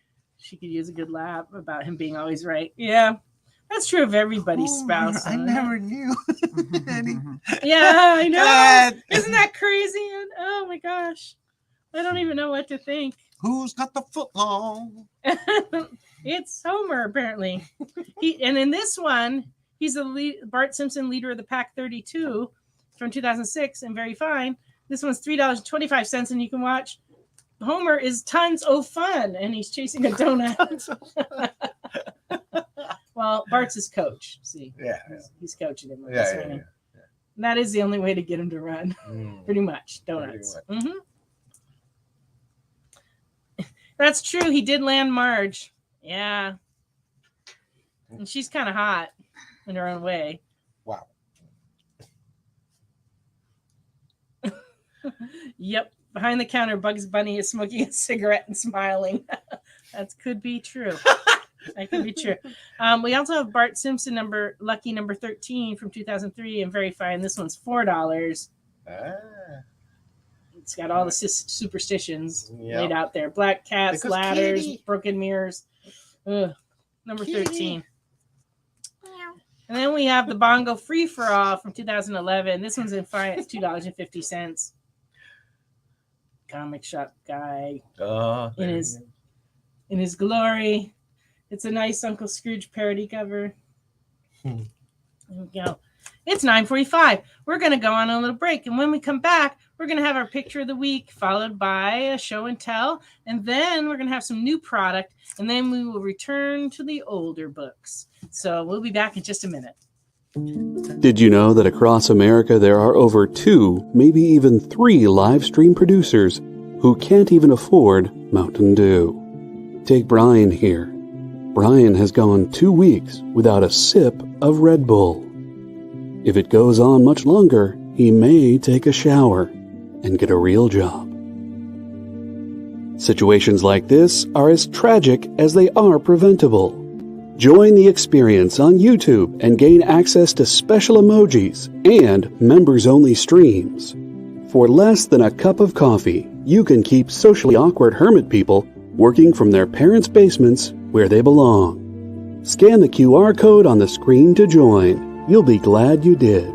could use a good laugh about him being always right. Yeah, that's true of everybody's spouse. I never knew. Yeah, I know. God. Isn't that crazy? And oh my gosh, I don't even know what to think. Who's got the foot long? It's Homer, apparently. And in this one, he's the Bart Simpson leader of the Pack 32 from 2006, and very fine. This one's $3.25, and you can watch Homer is tons of fun, and he's chasing a donut. Well, Bart's his coach. See, Yeah. he's coaching him. Yeah. And that is the only way to get him to run, pretty much. Donuts. Mm-hmm. That's true. He did land Marge. Yeah. And she's kind of hot in her own way. Wow. Yep. Behind the counter, Bugs Bunny is smoking a cigarette and smiling. That could be true. That could be true. We also have Bart Simpson Lucky number 13 from 2003, and very fine. This one's $4. It's got all the superstitions laid out there. Black cats, Because ladders, kitty. broken mirrors. Ugh. Number 13. And then we have the Bongo Free For All from 2011. This one's in fine. It's $2.50. Comic shop guy in his glory. It's a nice Uncle Scrooge parody cover. There we go. It's 9:45. We're going to go on a little break. And when we come back, we're going to have our picture of the week, followed by a show and tell. And then we're going to have some new product. And then we will return to the older books. So we'll be back in just a minute. Did you know that across America there are over 2, maybe even 3 live stream producers who can't even afford Mountain Dew? Take Brian here. Brian has gone 2 weeks without a sip of Red Bull. If it goes on much longer, he may take a shower and get a real job. Situations like this are as tragic as they are preventable. Join the experience on YouTube and gain access to special emojis and members-only streams. For less than a cup of coffee, you can keep socially awkward hermit people working from their parents' basements where they belong. Scan the QR code on the screen to join. You'll be glad you did.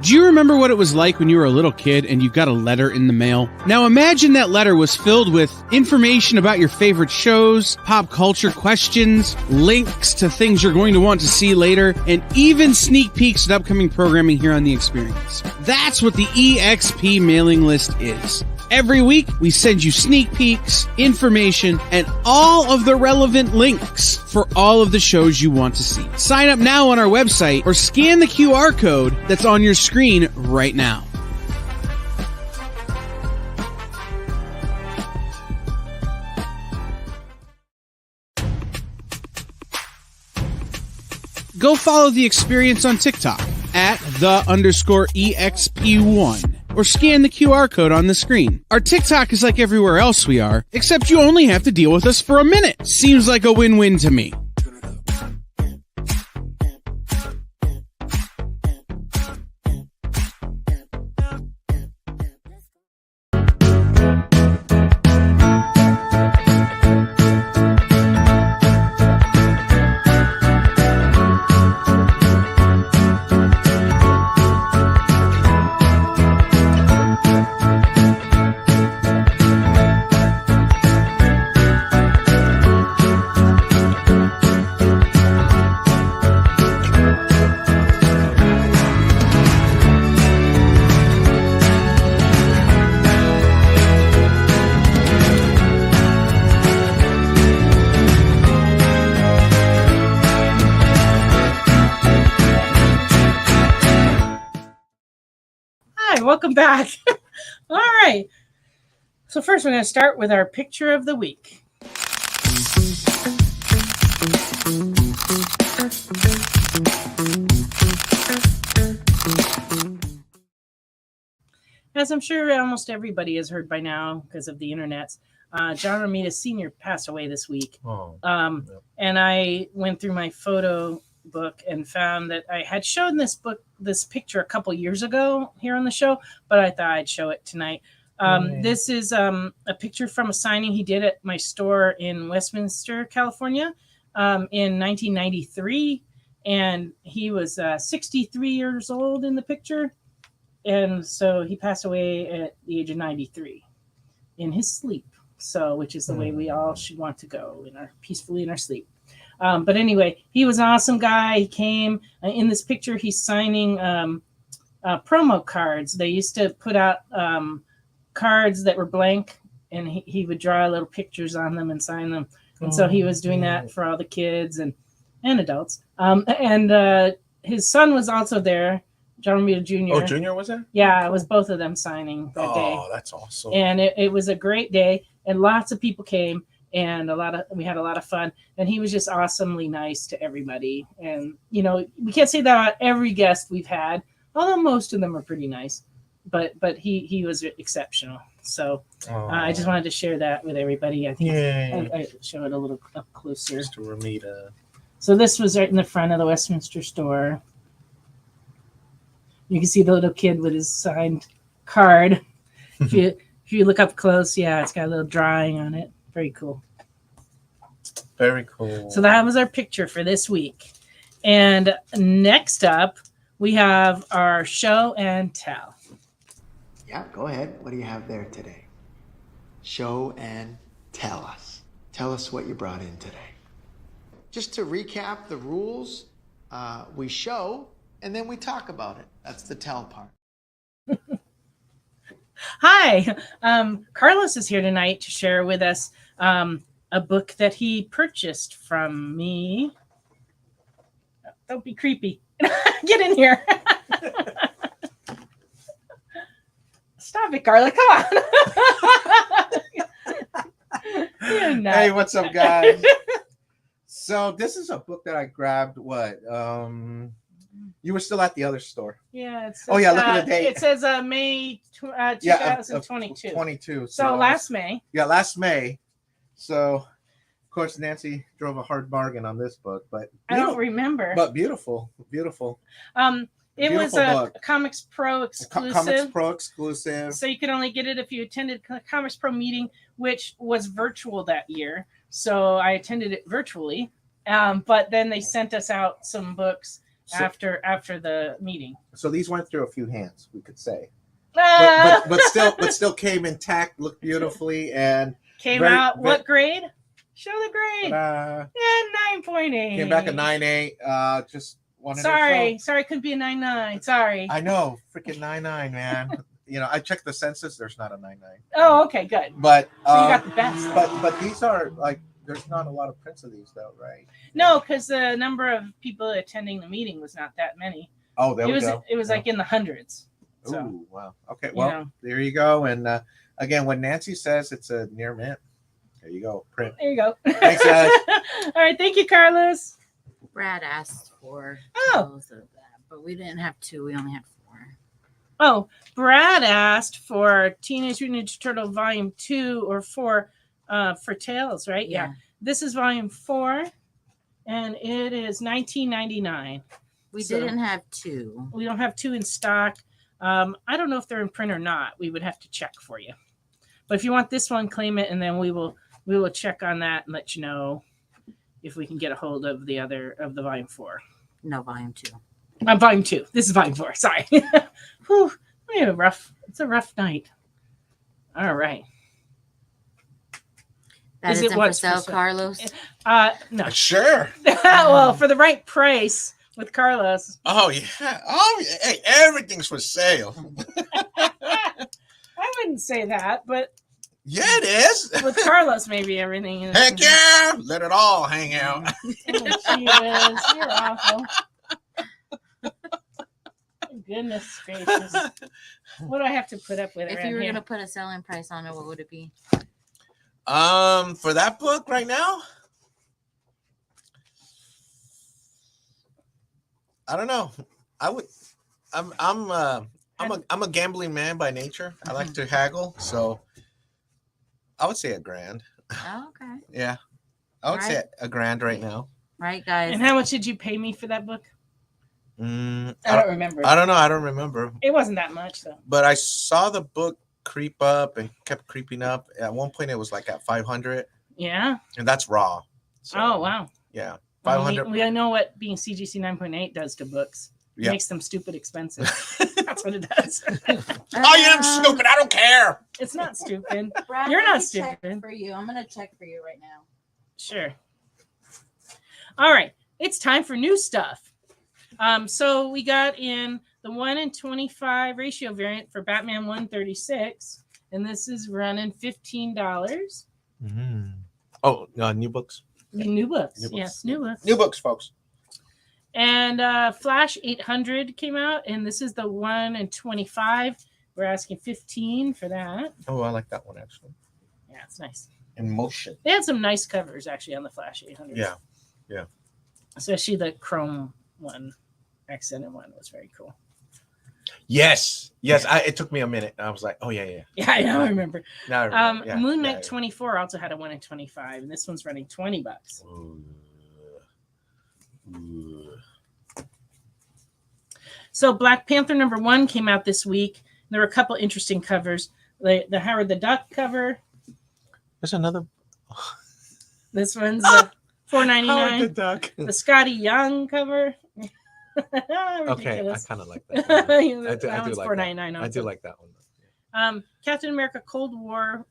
Do you remember what it was like when you were a little kid and you got a letter in the mail? Now imagine that letter was filled with information about your favorite shows, pop culture questions, links to things you're going to want to see later, and even sneak peeks at upcoming programming here on The Experience. That's what the EXP mailing list is. Every week, we send you sneak peeks, information, and all of the relevant links for all of the shows you want to see. Sign up now on our website or scan the QR code that's on your screen right now. Go follow The Experience on TikTok at @the_EXP1. Or scan the QR code on the screen. Our TikTok is like everywhere else we are, except you only have to deal with us for a minute. Seems like a win-win to me. Hi, welcome back. All right. So first we're going to start with our picture of the week. As I'm sure almost everybody has heard by now because of the internet, John Romita Sr. passed away this week. And I went through my photo book and found that I had shown this picture a couple years ago here on the show, but I thought I'd show it tonight. This is a picture from a signing he did at my store in Westminster, California, in 1993. And he was 63 years old in the picture. And so he passed away at the age of 93 in his sleep. So, which is the way we all should want to go peacefully in our sleep. But anyway, he was an awesome guy. He came in this picture. He's signing promo cards. They used to put out cards that were blank, and he would draw little pictures on them and sign them. And so he was doing that for all the kids and adults. And his son was also there. John Romita Jr. Oh, Junior was there? Yeah, it was both of them signing that day. Oh, that's awesome. And it was a great day, and lots of people came, and we had a lot of fun. And he was just awesomely nice to everybody. And we can't say that about every guest we've had, although most of them are pretty nice. But he was exceptional. So I just wanted to share that with everybody. I think I show it a little up closer. Mr. Romita. So this was right in the front of the Westminster store. You can see the little kid with his signed card. If you look up close, it's got a little drawing on it. Very cool. Very cool. So that was our picture for this week. And next up, we have our show and tell. Yeah, go ahead. What do you have there today? Show and tell us. Tell us what you brought in today. Just to recap the rules, we show and then we talk about it. That's the tell part. Hi, Carlos is here tonight to share with us a book that he purchased from me. Don't be creepy. Get in here. Stop it, Carla. Come on. Hey, what's up, guys? So this is a book that I grabbed. You were still at the other store. Yeah. It says, look at the date. It says May 2022. 22. So last May. Yeah, last May. So, of course, Nancy drove a hard bargain on this book, but I don't remember. But beautiful. It was a Comics Pro exclusive. Comics Pro exclusive. So you could only get it if you attended Comics Pro meeting, which was virtual that year. So I attended it virtually. But then they sent us out some books after the meeting. So these went through a few hands, we could say. But still came intact, looked beautifully, and out. What grade? Show the grade. 9.8. Came back a 9.8. Just wanted Sorry, couldn't be a 9.9. Sorry. I know, freaking 9.9, man. I checked the census. There's not a 9.9. Oh, okay, good. But so you got the best. But these are like. There's not a lot of prints of these, though, right? No, because the number of people attending the meeting was not that many. Oh, there we go. It was like in the hundreds. So, ooh, wow. Okay, well, there you go. And again, when Nancy says it's a near mint, there you go. Print. There you go. Thanks, guys. All right, thank you, Carlos. Brad asked for of that, but we didn't have 2. We only had 4. Oh, Brad asked for Teenage Mutant Ninja Turtle Volume 2 or 4 for Tales, right? Yeah. This is Volume 4, and it is $19.99. We didn't have 2. We don't have 2 in stock. I don't know if they're in print or not. We would have to check for you. But if you want this one, claim it, and then we will check on that and let you know if we can get a hold of the Volume 4. No, Volume 2. Volume 2. This is Volume 4. Sorry. Whew. It's a rough night. All right. That isn't for sale, Carlos? No. Sure. Well, for the right price with Carlos. Oh, yeah. Hey, everything's for sale. I wouldn't say that, but yeah, it is. With Carlos, maybe everything is. Heck yeah! Let it all hang out. Oh, she is. You're awful. goodness gracious. What do I have to put up with If around you were here? gonna put a selling price on it, what would it be? For that book right now, I don't know. I'm a gambling man by nature. I like to haggle, so I would say $1,000. Oh, okay. Yeah, I would say $1,000 right now. Right, guys. And how much did you pay me for that book? I I don't remember. I don't know. I don't remember. It wasn't that much though. But I saw the book creep up and kept creeping up. At one point, it was like at 500, Yeah. and that's raw. So, Oh wow. yeah, Well, 500. we know what being CGC 9.8 does to books. It Yeah. makes them stupid expensive. That's what it does. I am stupid. I don't care. It's not stupid. Brad, You're let not me check stupid. for you. I'm gonna check for you right now. Sure. All right. It's time for new stuff. So we got in the 1:25 ratio variant for Batman 136, and this is running $15. Oh, new books. New books. New books. Yes, new books. New books, folks. And Flash 800 came out, and this is the 1:25. We're asking 15 for that. Oh, I like that one actually. Yeah, it's nice. In motion. They had some nice covers actually on the Flash 800. Yeah. Yeah. Especially the chrome one, accented one was very cool. Yes. It took me a minute. I was like, oh yeah. Yeah, I know. I remember. Now I remember. Yeah, Moon Knight yeah. 24 also had a 1:25, and this one's running $20. Ooh. So Black Panther #1 came out this week. There were a couple interesting covers. The Howard the Duck cover. There's another. This one's $4.99. Duck. The Scotty Young cover. Okay, I Ridiculous. kind of like that. One. Yeah, I do one's like $4.99 that. I do like that one. Captain America Cold War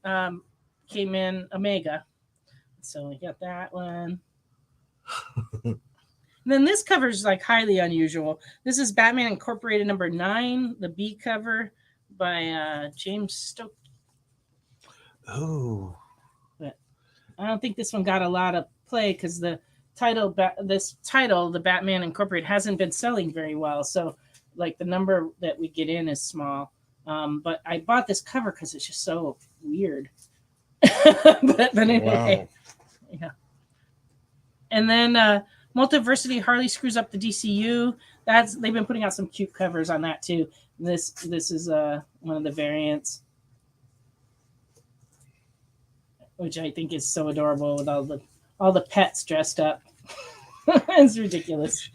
came in Omega. So we got that one. And then this cover is like highly unusual. This is Batman Incorporated #9, the B cover by James Stoke. Oh. But I don't think this one got a lot of play because the title, the Batman Incorporated, hasn't been selling very well. So like the number that we get in is small. But I bought this cover because it's just so weird. but anyway, yeah. And then Multiversity Harley screws up the DCU. They've been putting out some cute covers on that too. This is one of the variants, which I think is so adorable with all the pets dressed up. It's ridiculous.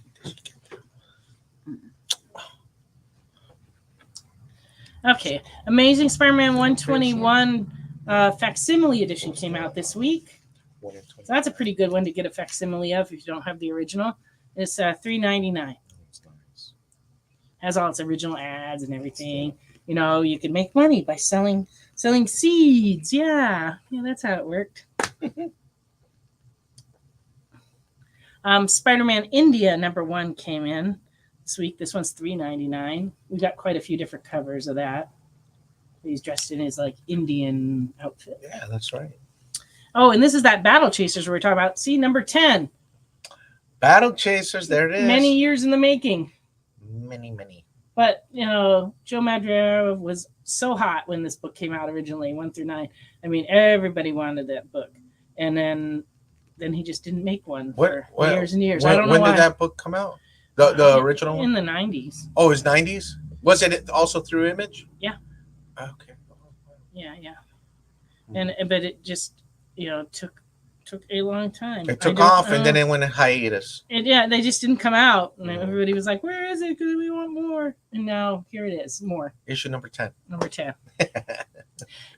Okay, Amazing Spider-Man 121 facsimile edition came out this week. So that's a pretty good one to get a facsimile of if you don't have the original. It's $3.99. Has all its original ads and everything. You know, you can make money by selling seeds. Yeah, that's how it worked. Spider-Man India #1 came in this week. This one's $3.99. We got quite a few different covers of that. He's dressed in his like Indian outfit. Yeah, that's right. Oh, and this is that Battle Chasers we were talking about. See, #10. Battle Chasers, there it is. Many years in the making. Many. But, Joe Madureira was so hot when this book came out originally, 1 through 9. I mean, everybody wanted that book. And then he just didn't make one for years and years. I don't know when why. did that book come out? The original one? In the 90s. Oh, it's 90s? Was it also through Image? Yeah. Okay. Yeah. But it just, took a long time. It took off and then it went in hiatus. And they just didn't come out. And everybody was like, where is it? Because we want more. And now here it is, more. Issue #10. #10.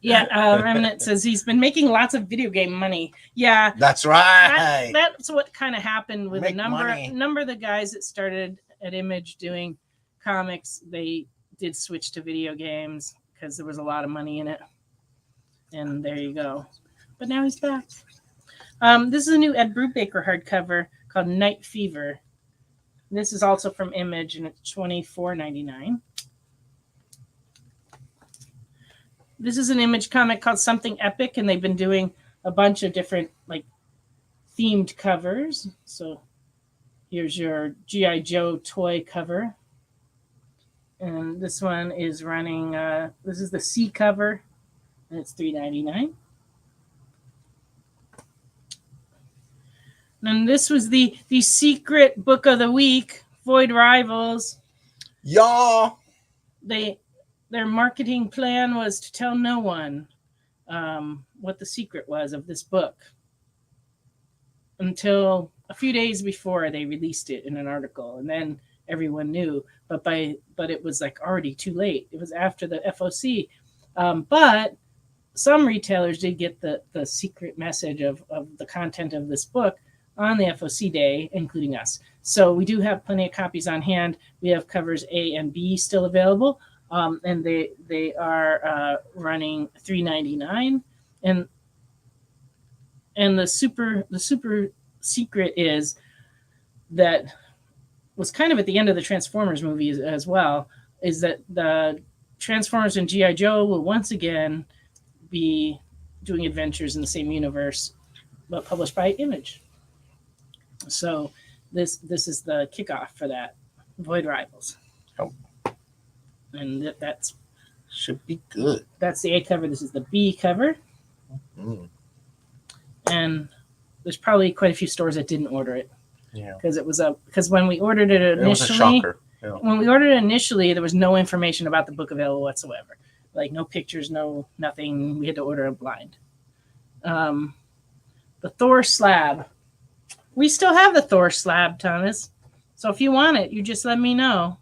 Yeah, Remnant says he's been making lots of video game money. Yeah. That's right. That's what kind of happened with Make a number money. of the guys that started at Image doing comics. They did switch to video games because there was a lot of money in it. And there you go. But now he's back. This is a new Ed Brubaker hardcover called Night Fever. This is also from Image, and it's $24.99. This is an Image comic called Something Epic, and they've been doing a bunch of different themed covers. So here's your G.I. Joe toy cover. And this one is running. This is the C cover, and it's $3.99. And this was the secret book of the week, Void Rivals. Y'all. Their marketing plan was to tell no one what the secret was of this book until a few days before they released it in an article, and then everyone knew. But it was like already too late. It was after the FOC, but some retailers did get the secret message of the content of this book on the FOC day, including us. So we do have plenty of copies on hand. We have covers A and B still available, and they are running $3.99. And the super secret is that was kind of at the end of the Transformers movie as well, is that the Transformers and G.I. Joe will once again be doing adventures in the same universe, but published by Image. So this is the kickoff for that, Void Rivals. Oh. And that's Should be good. that's the A cover. This is the B cover. Mm. And there's probably quite a few stores that didn't order it. Yeah. Because when we ordered it It was a initially, shocker. Yeah. when we ordered it initially, there was no information about the book available whatsoever. Like no pictures, no nothing. We had to order it blind. The Thor slab. We still have the Thor slab, Thomas. So if you want it, you just let me know.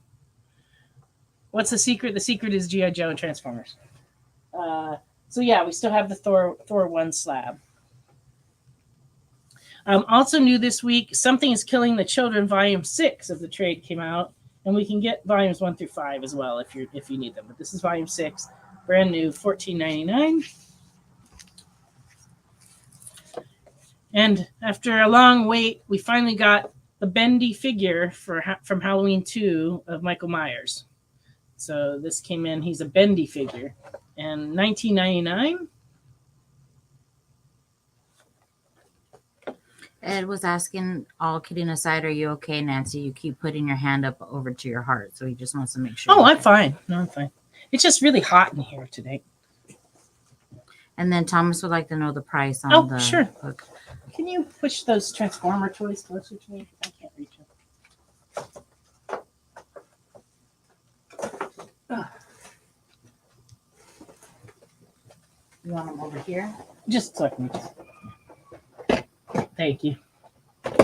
What's the secret? The secret is G.I. Joe and Transformers. So yeah, we still have the Thor 1 slab. Also new this week, Something is Killing the Children, Volume 6 of the trade came out, and we can get volumes 1 through 5 as well if you need them. But this is Volume 6, brand new, $14.99. And after a long wait, we finally got the bendy figure from Halloween 2 of Michael Myers. So this came in. He's a bendy figure, and $19.99. Ed was asking, all kidding aside, are you okay, Nancy? You keep putting your hand up over to your heart, so he just wants to make sure. Oh, I'm fine. No, I'm fine. It's just really hot in here today. And then Thomas would like to know the price on the sure. book. Can you push those Transformer toys closer to me? I can't reach them. You want them over here? Just a second. Thank you.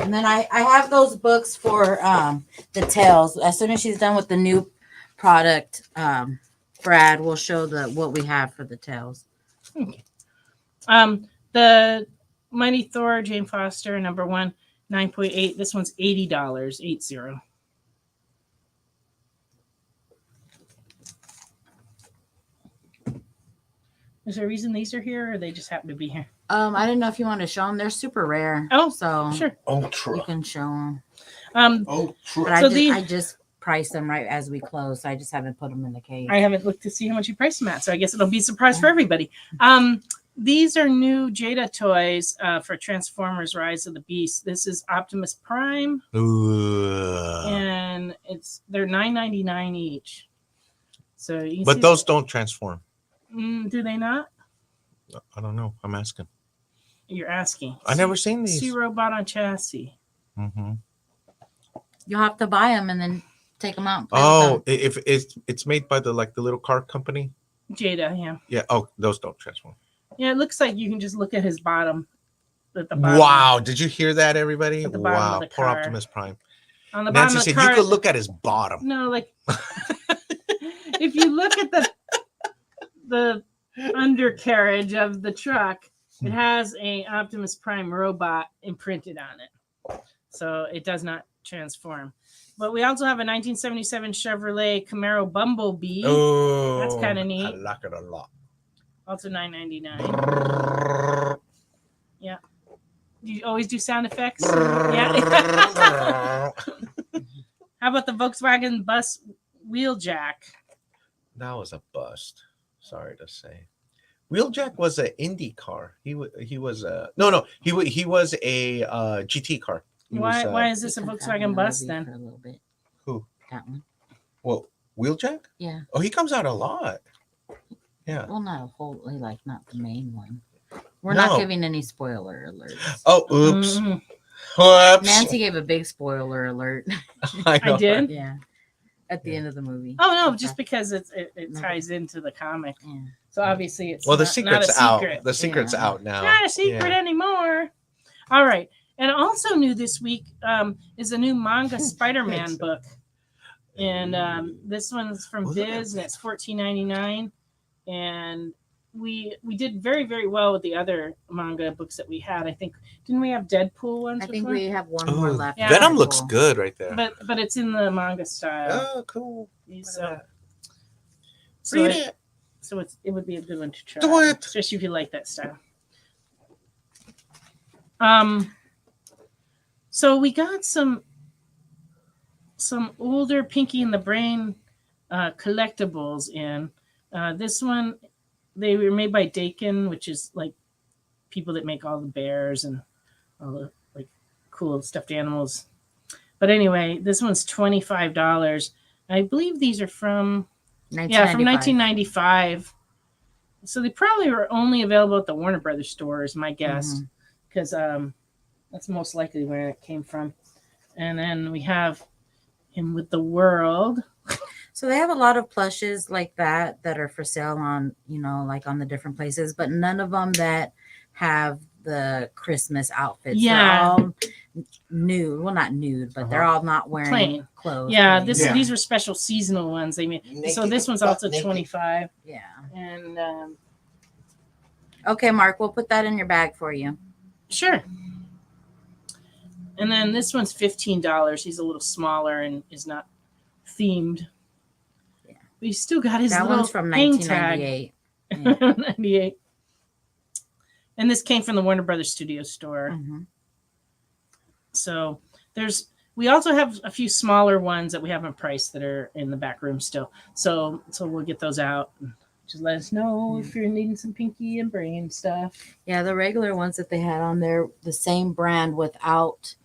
And then I have those books for the tails. As soon as she's done with the new product, Brad will show what we have for the tails. Okay. The Mighty Thor, Jane Foster, number 1, 9.8. This one's $80, 80. Is there a reason these are here, or they just happen to be here? I didn't know if you want to show them. They're super rare. Oh, so sure. Ultra. You can show them. Ultra. But So I just priced them right as we close. So I just haven't put them in the case. I haven't looked to see how much you priced them at, so I guess it'll be a surprise for everybody. These are new Jada toys for Transformers Rise of the Beast. This is Optimus Prime, and they're $9.99 each. So you can But see those don't transform. do they not? I don't know. I'm asking. You're asking. I never seen these. See robot on chassis. Mm-hmm. You'll have to buy them and then take them out. And play with them. If it's made by the little car company. Jada, yeah. Yeah. Oh, those don't transform. Yeah, it looks like you can just look at his bottom. At the bottom. Wow! Did you hear that, everybody? At the bottom Wow! of the Poor car. Optimus Prime. On the bottom Nancy of the said car, you could look at his bottom. No, like if you look at the undercarriage of the truck, it has a Optimus Prime robot imprinted on it, so it does not transform. But we also have a 1977 Chevrolet Camaro Bumblebee. Oh, That's kind of neat. I like it a lot. Also $9.99. Yeah. Do you always do sound effects? Yeah. How about the Volkswagen Bus Wheeljack? That was a bust. Sorry to say. Wheeljack was an Indy car. He was a he was a GT car. Why is this a You can have Volkswagen an Bus LV then? for a little bit. Who? That one. Well, Wheeljack? Yeah. Oh, he comes out a lot. Yeah. Well, not a whole, like not the main one. We're No. not giving any spoiler alerts. Oh, oops. Mm, Whoops. Nancy gave a big spoiler alert. I I did. Yeah. At the end of the movie. Oh no, Okay. just because it No. ties into the comic. Yeah. So obviously it's Well, the not secret's a out. secret. The secret's Yeah. out now. Not a secret Yeah. anymore. All right. And also new this week is a new manga Spider-Man book. And this one's from Look at Viz that. and it's $14.99. And we did very, very well with the other manga books that we had. I think didn't we have Deadpool ones I think before? we have one more Oh, left. Yeah. Venom looks Cool. good right there. But it's in the manga style. Oh, cool. So, Read it, it. so it would be a good one to try. Do it. Especially if you like that style. So we got some older Pinky and the Brain collectibles in. This one, they were made by Dakin, which is like people that make all the bears and all the like cool stuffed animals. But anyway, this one's $25. I believe these are from 1995. So they probably were only available at the Warner Brothers store, is my guess, because that's most likely where it came from. And then we have him with the world. So they have a lot of plushes like that are for sale on, like on the different places, but none of them that have the Christmas outfits. Yeah. They're all nude. Well, not nude, but they're all not wearing Plain. clothes. Yeah, plain. these were special seasonal ones. They made. So Naked, this one's butt also naked. 25. Yeah. And Okay, Mark, we'll put that in your bag for you. sure. And then this one's $15. He's a little smaller and is not themed. Yeah. But he's still got his That little one's from hang tag. 1998. 98. And this came from the Warner Brothers Studio store. Mm-hmm. So we also have a few smaller ones that we haven't priced that are in the back room still. So we'll get those out. Just let us know if you're needing some Pinky and Brain stuff. Yeah, the regular ones that they had on there, the same brand without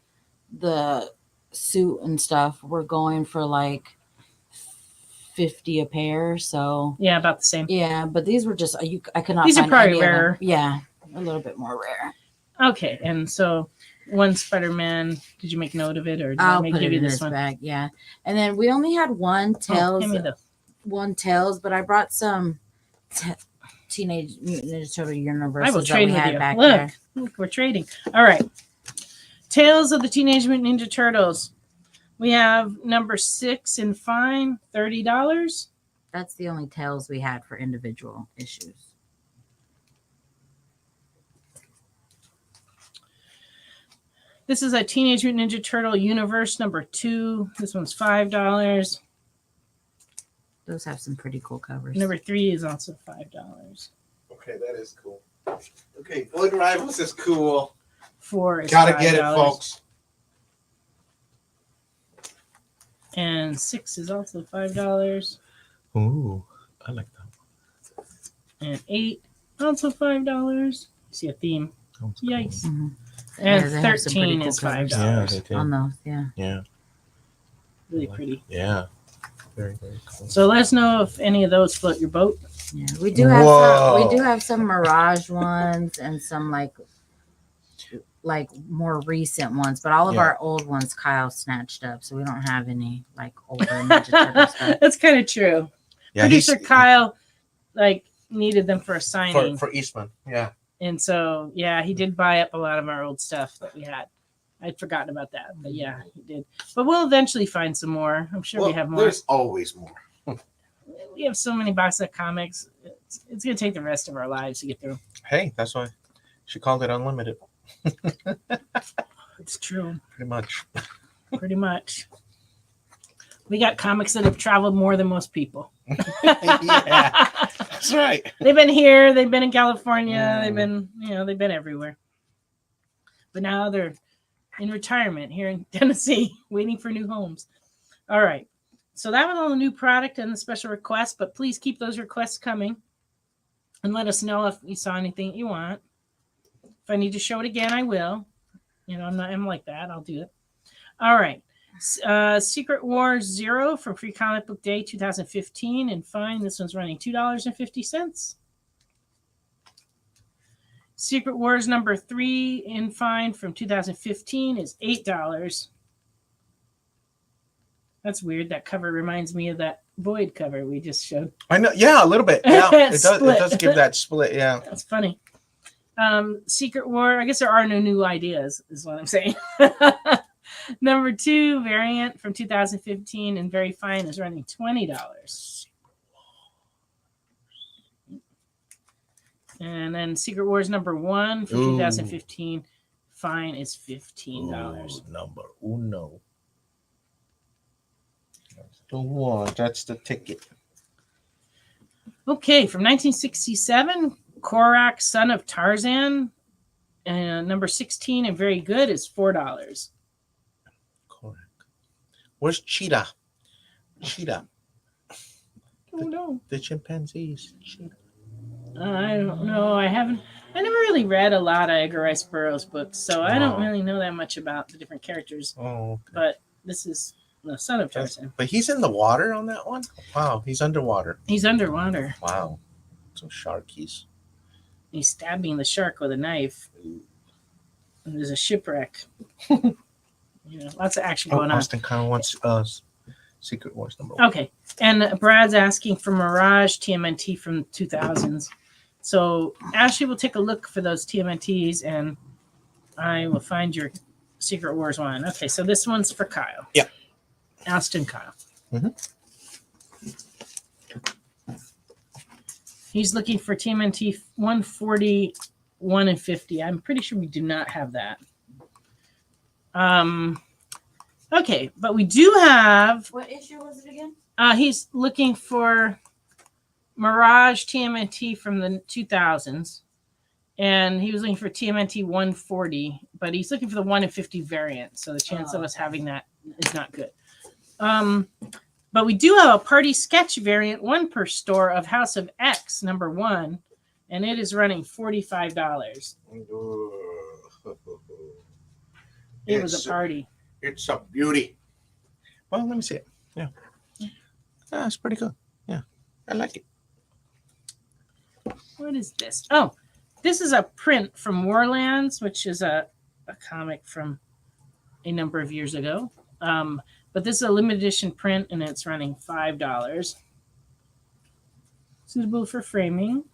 the suit and stuff, were going for like $50 a pair. So Yeah, about the same. yeah, but these were just I could not. These are find probably any of them. rarer. Yeah, a little bit more rare. Okay, and so one Spider-Man. Did you make note of it, or did I I'll put give it you in this this one? bag. Yeah, and then we only had one Oh, tails, give me the. but I brought some Teenage Mutant Ninja Turtle I will universes that trade we with had you. back Look, there. look, we're trading. All right. Tales of the Teenage Mutant Ninja Turtles. We have number 6 in fine, $30. That's the only tails we had for individual issues. This is a Teenage Mutant Ninja Turtle Universe number 2. This one's $5. Those have some pretty cool covers. Number 3 is also $5. Okay, that is cool. Okay, Blood Rivals is cool. 4 is Gotta $5. get it, folks. And 6 is also $5. Ooh, I like that. And 8 also $5. See a theme. Yikes. Mhm. And Yeah, they have some pretty 13 cool is covers. $5. Yeah, they did. On those, yeah. Yeah, Really pretty. yeah. Very, very cool. So let us know if any of those float your boat. Yeah, we do have Whoa. we do have some Mirage ones and some like more recent ones, but all of Yeah. our old ones Kyle snatched up, so we don't have any like older Ninja Turtle stuff. That's kind of true. Yeah, Producer Kyle needed them for a signing. for Eastman. Yeah. And so he did buy up a lot of our old stuff that we had. I'd forgotten about that, but yeah, he did. But we'll eventually find some more. I'm sure we have more. There's always more. We have so many boxes of comics. It's going to take the rest of our lives to get through. Hey, that's why she called it unlimited. It's true. Pretty much. Pretty much. We got comics that have traveled more than most people. Yeah, that's right. They've been here. They've been in California. They've been everywhere. But now they're in retirement here in Tennessee, waiting for new homes. All right. So that was all the new product and the special requests, but please keep those requests coming and let us know if you saw anything you want. If I need to show it again, I will. I'm like that. I'll do it. All right. Secret Wars 0 from Free Comic Book Day 2015 and fine. This one's running $2.50. Secret Wars number 3 in fine from 2015 is $8. That's weird. That cover reminds me of that Void cover we just showed. I know. Yeah, a little bit. Yeah, it does. It Split. does give that split. Yeah. That's funny. Secret War. I guess there are no new ideas, is what I'm saying. Number 2 variant from 2015 and very fine is running $20. And then Secret Wars number 1 from 2015 fine is $15. Ooh, number uno. That's the one. That's the ticket. Okay, from 1967, Korak, Son of Tarzan, and number 16 and very good is $4. Correct. Where's Cheetah? Cheetah. Oh no, The chimpanzees. Cheetah. I don't know. I never really read a lot of Edgar Rice Burroughs books, so I don't really know that much about the different characters. Oh, okay. But this is the Son of Tarzan. But he's in the water on that one? Wow, he's underwater. He's underwater. Wow. So sharkies. He's stabbing the shark with a knife. And there's a shipwreck. Lots of action going on. Austin kind of wants Secret Wars number 1. Okay. And Brad's asking for Mirage TMNT from 2000s. So Ashley will take a look for those TMNTs and I will find your Secret Wars one. Okay, so this one's for Kyle. Yeah. Austin Kyle. Mm-hmm. He's looking for TMNT 141 and 50. I'm pretty sure we do not have that. Okay, but we do have. What issue was it again? He's looking for Mirage TMNT from the 2000s, and he was looking for TMNT 140, but he's looking for the 1 in 50 variant. So the chance of us having that is not good. But we do have a party sketch variant, 1 per store of House of X number 1, and it is running $45. It was a party. It's a beauty. Well, let me see it. Yeah. It's pretty good. Yeah. I like it. What is this? Oh, this is a print from Warlands, which is a comic from a number of years ago. But this is a limited edition print, and it's running $5. Suitable for framing.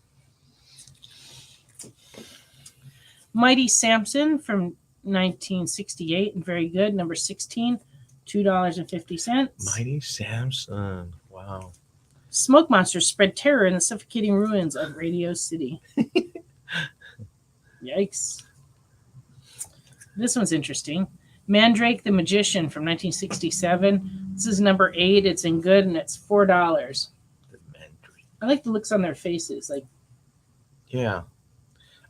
Mighty Samson from 1968, and very good. Number 16, $2.50. Mighty Samson. Wow. Smoke monsters spread terror in the suffocating ruins of Radio City. Yikes. This one's interesting. Mandrake the Magician from 1967. This is number 8. It's in good, and it's $4. The Mandrake. I like the looks on their faces. Like, yeah.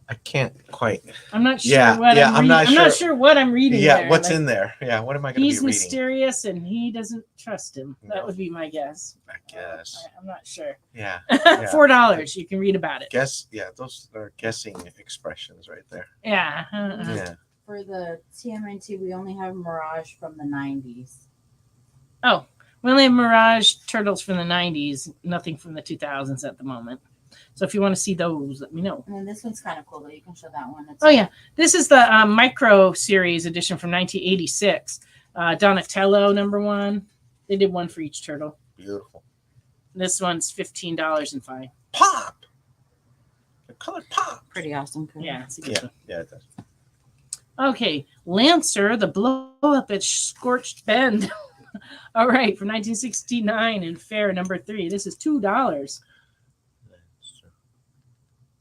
I can't quite. I'm not sure Yeah, what yeah, I'm I'm reading. not I'm not sure. sure what I'm reading. Yeah, there. what's Like, in there? Yeah, what am I going to be he's reading? mysterious, and he doesn't trust him. That No. would be my guess. I guess. I'm not sure. Yeah. $4. You can read about it. Guess. Yeah, those are guessing expressions right there. Yeah. Yeah. For the TMNT, we only have Mirage from the 90s. Oh, we only have Mirage Turtles from the 90s. Nothing from the 2000s at the moment. So if you want to see those, let me know. And then this one's kind of cool, though. You can show that one. It's Oh, yeah. This is the Micro Series edition from 1986. Donatello, number 1. They did one for each turtle. Beautiful. This one's $15 and fine. Pop. The color pop. pretty awesome. Cool. Yeah, it's a good Yeah. one. Yeah, it does. Okay, Lancer, the blow up at Scorched Bend. All right, from 1969 and fair number 3. This is $2.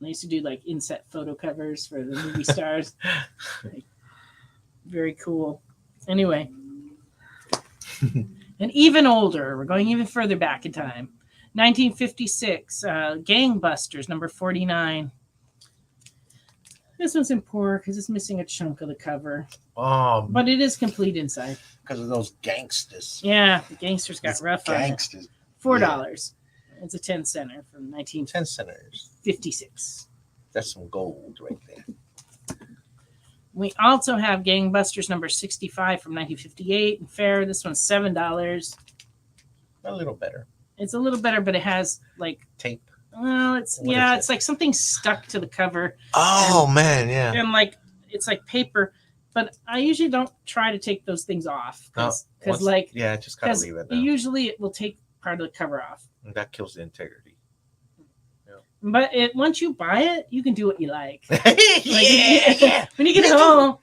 I used to do like inset photo covers for the movie stars. Like, very cool. Anyway, and even older, we're going even further back in time. 1956, Gangbusters, number 49. This one's in poor because it's missing a chunk of the cover, but it is complete inside. Because of those gangsters. Yeah, the gangsters got rough on it. Gangsters. $4. It's a 10 center from 10 centers. 1956. That's some gold right there. We also have Gangbusters number 65 from 1958 and fair. This one's $7. A little better. It's a little better, but it has like Tape. well, it's What yeah, is it? it's like something stuck to the cover Oh man, yeah. and like it's like paper. But I usually don't try to take those things off because Once- like yeah, just gotta because leave it. Now. usually it will take part of the cover off. That kills the integrity. But once you buy it, you can do what you like. yeah. When you get home,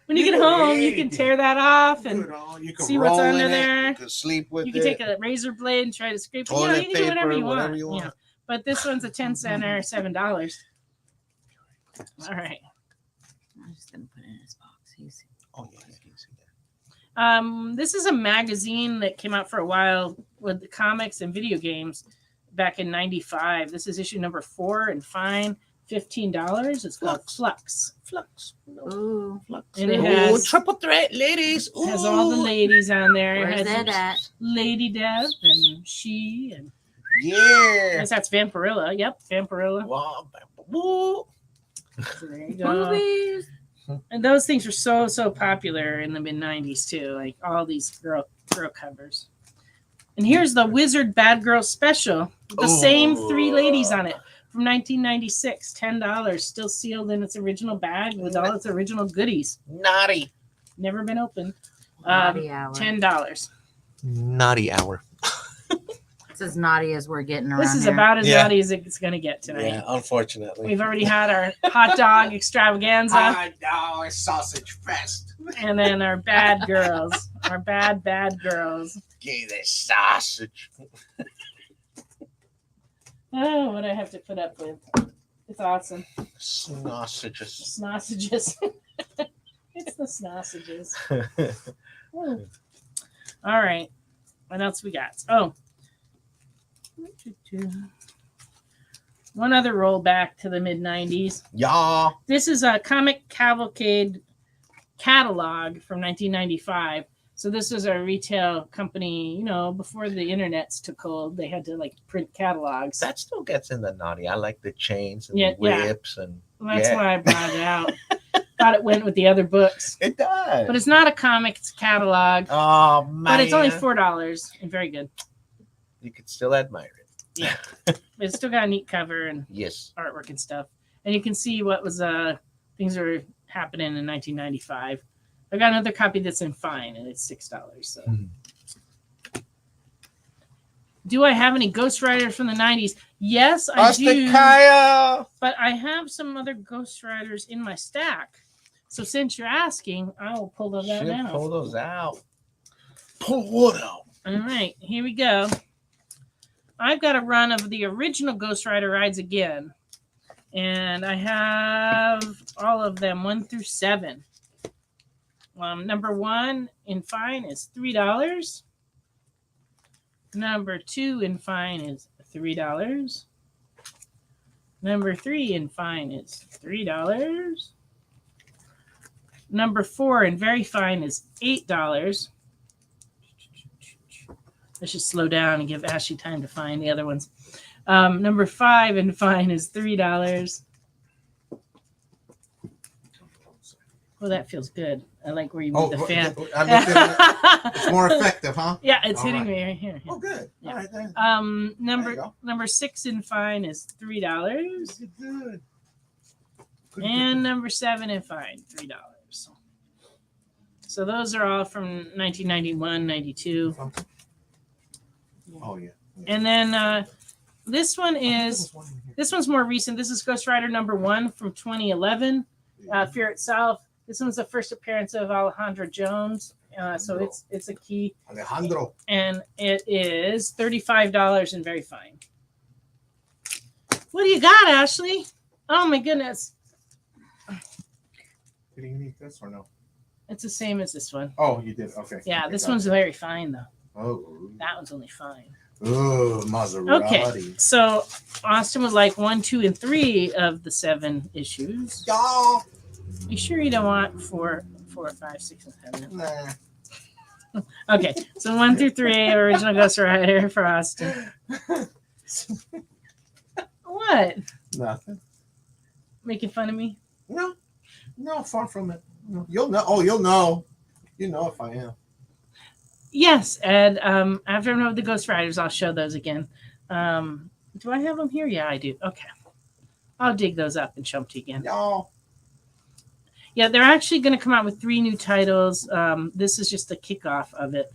you can tear that off and You can see what's roll under in it, there. You can sleep with you it. can take a razor blade and try to scrape it. Toilet You can do whatever paper, you want. whatever you want. Yeah. But this one's a 10 cent or $7. All right. I'm just gonna put it in his box. He's Oh yeah, you can see that. This is a magazine that came out for a while with the comics and video games back in '95. This is issue number 4 and fine, $15. It's called Flux. Flux. ooh. And it has, triple threat, ladies. has all the ladies on there. It Where's has that at? Lady Death and she and Yeah. yes, that's Vampirilla. Yep, Vampirilla. Wow. Woo. There you go. Movies. And those things were so popular in the mid '90s too. Like all these girl covers. And here's the Wizard Bad Girl Special. The same 3 ladies on it from 1996. $10, still sealed in its original bag with all its original goodies. Naughty. Never been opened. Naughty hour. $10. Naughty hour. It's as naughty as we're getting around This is here. about as Yeah. naughty as it's going to get tonight. Yeah, unfortunately. We've already had our hot dog extravaganza. Hot dog sausage fest. And then our bad girls. Our bad girls. Give me the sausage. Oh, what I have to put up with. It's awesome. Sausages. Sausages. It's the sausages. All right. What else we got? Oh. One other rollback to the mid 90s. Yeah. This is a Comic Cavalcade catalog from 1995. So this was a retail company, you know, before the internets took hold. They had to like print catalogs. That still gets in the naughty. I like the chains and Yeah, the yeah. whips and That's yeah. why I brought it out. Thought it went with the other books. It does. But it's not a comic, it's a catalog. Oh man. But it's only $4 and very good. You could still admire it. Yeah. But it's still got a neat cover and Yes. artwork and stuff. And you can see what was things that were happening in 1995. I got another copy that's in fine and it's $6. So do I have any Ghost Riders from the 90s? Yes, I do. Kaya. But I have some other Ghost Riders in my stack. So since you're asking, I will pull those out now. Pull those out. Pull what out? All right, here we go. I've got a run of the original Ghost Rider rides again. And I have all of them, 1 through 7. Number 1 in fine is $3. Number 2 in fine is $3. Number 3 in fine is $3. Number 4 in very fine is $8. I should slow down and give Ashley time to find the other ones. Number 5 in fine is $3. Well, that feels good. I like where you moved the fan. It's more effective, huh? Yeah, it's All hitting right. me right here. Oh, good. Yeah. All right, then. Number 6 in fine is $3. Good. And number 7 in fine, $3. So those are all from 1991, 92. Oh, yeah. And then this one's more recent. This is Ghost Rider number 1 from 2011, Fear Itself. This one's the first appearance of Alejandro Jones. So it's a key. Alejandro. And it is $35 and very fine. What do you got, Ashley? Oh my goodness. Did you need this or no? It's the same as this one. Oh, you did. Okay. Yeah, Okay, this gotcha. one's very fine though. Oh. That one's only fine. Oh, Maserati. Okay, so Austin would like 1, 2, and 3 of the 7 issues. Yeah. You sure you don't want 4, 5, 6, and 7? Nah. Okay, so 1 through 3, original Ghost Rider for Austin. What? Nothing. Making fun of me? No. No, far from it. You'll know. Oh, you'll know. You know if I am. Yes, and after I'm done with the Ghost Riders, I'll show those again. Do I have them here? Yeah, I do. Okay. I'll dig those up and show them to you again. No. Yeah, they're actually going to come out with 3 new titles. This is just the kickoff of it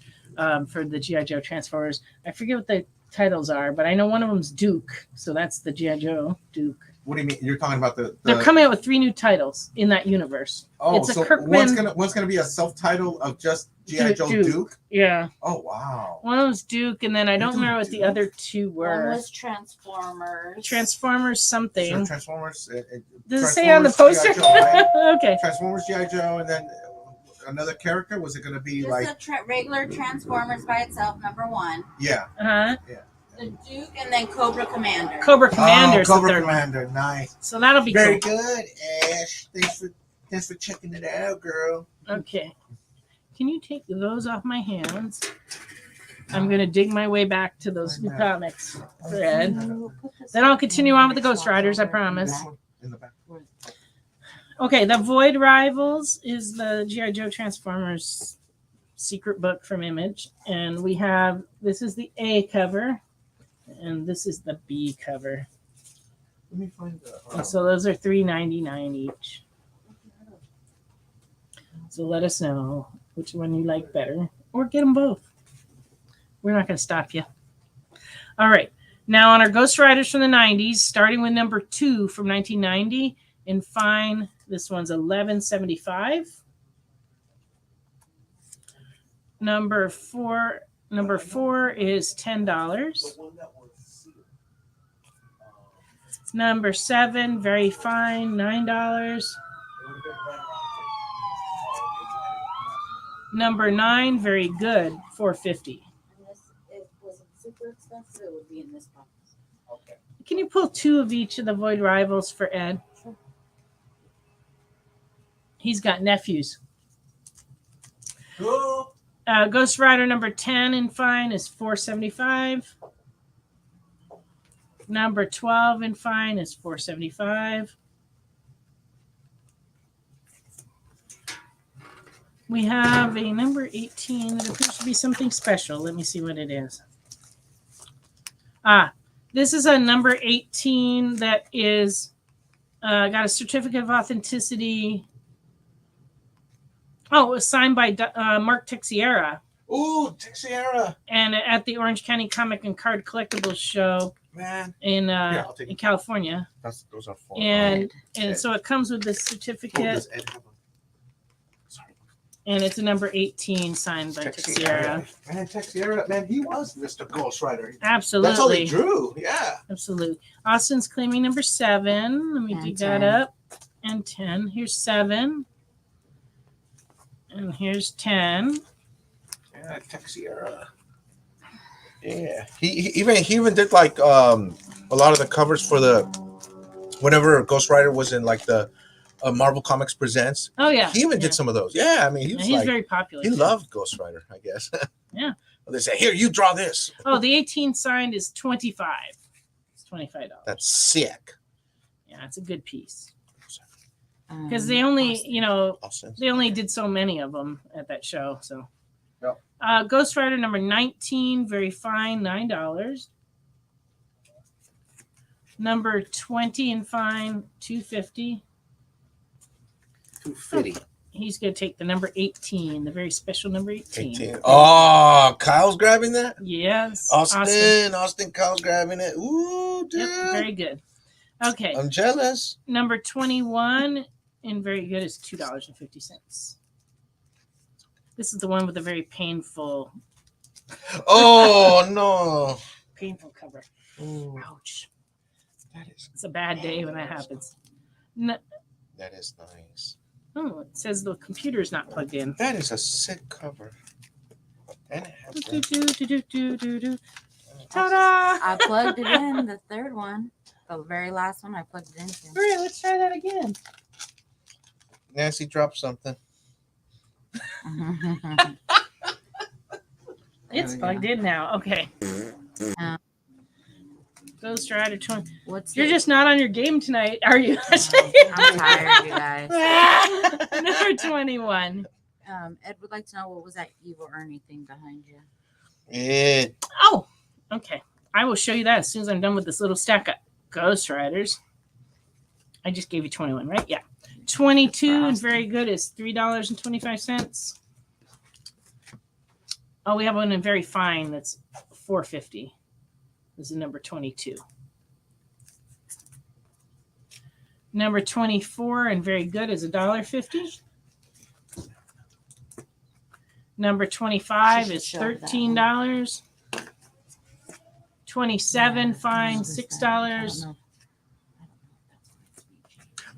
for the G.I. Joe Transformers. I forget what the titles are, but I know one of them's Duke. So that's the G.I. Joe Duke. What do you mean? You're talking about the They're coming out with 3 new titles in that universe. Oh, it's a so Kirkman. one's gonna be a self-title of just G.I. Joe Duke? Yeah. Oh wow. One of them's Duke, and then I don't remember what the other 2 were. One was Transformers. Transformers something. So Transformers. Does it say on the poster? G.I. Joe, right? Okay. Transformers G.I. Joe, and then another character. Was it gonna be Just like a regular Transformers by itself, number 1. Yeah. Uh-huh. Yeah. The Duke, and then Cobra Commander. Cobra Commander. Cobra Commander. Nice. So that'll be very cool. good, Ash. Thanks for checking it out, girl. Okay. Can you take those off my hands? I'm going to dig my way back to those new comics, Fred. Then I'll continue on with the Ghost Riders, I promise. In the back. Okay, the Void Rivals is the G.I. Joe Transformers secret book from Image. And we have, this is the A cover, and this is the B cover. Let me find And so those are $3.99 each. So let us know which one you like better, or get them both. We're not going to stop you. All right. Now on our Ghost Riders from the 90s, starting with number 2 from 1990 in fine. This one's $11.75. Number four is $10. Number 7, very fine, $9. Number 9, very good, $4.50. It was super expensive. It would be in this box. Okay. Can you pull 2 of each of the Void Rivals for Ed? Sure. He's got nephews. Cool. Ghost Rider number 10 in fine is $4.75. Number 12 in fine is $4.75. We have a number 18 that appears to be something special. Let me see what it is. This is a number 18 that is got a certificate of authenticity. Oh, it was signed by Mark Texiera. Ooh, Texiera. And at the Orange County Comic and Card Collectibles Show Man. in I'll take in it. California. Those are 4. And Ed. so it comes with this Oh, certificate, does Ed have a- Sorry. and it's a number 18 signed by Texiera. Man, Texiera, man, he was Mr. Ghost Rider. Absolutely. That's all he drew. Yeah. Absolutely. Austin's claiming number 7. Let me And dig that 10. up. And 10. Here's 7. And here's 10. Yeah, Texiera. Yeah, he even did like a lot of the covers for the whenever Ghost Rider was in like the Marvel Comics Presents. Oh, yeah. He even Yeah. did some of those. Yeah, I mean, he was He's like, very popular. he loved Ghost Rider, I guess. Yeah. They say, here, you draw this. Oh, the 18 signed is $25. It's $25. That's sick. Yeah, it's a good piece. Um, Because they only, Austin. they only did so many of them at that show. So, Yep. Ghost Rider number 19, very fine, $9. Number 20 in fine, $2.50. 250. He's going to take the number 18, the very special number 18. 18. Oh, Kyle's grabbing that? Yes. Austin, Kyle's grabbing it. Ooh, dude. Yep, very good. Okay. I'm jealous. Number 21 and very good is $2.50. This is the one with the very painful Oh, no. cover. Ooh, Ouch. that is It's a bad day when that happens. that is nice. Oh, it says the computer is not plugged in. That is a sick cover. And it has Do, do, do, do, do, do, do. Ta-da! I plugged it in, the third one. The very last one I plugged it into. All right, let's try that again. Nancy dropped something. It's plugged in now. Okay. Ghost Rider 20. What's You're the- just not on your game tonight, are you? I'm tired, you guys. Number 21. Ed would like to know what was that evil Ernie thing behind you? Oh, okay. I will show you that as soon as I'm done with this little stack of Ghost Riders. I just gave you 21, right? Yeah. 22 and very good is $3.25. Oh, we have one in very fine that's $4.50. This is number 22. Number 24 and very good is $1.50. Number 25 is $13. 27 fine $6.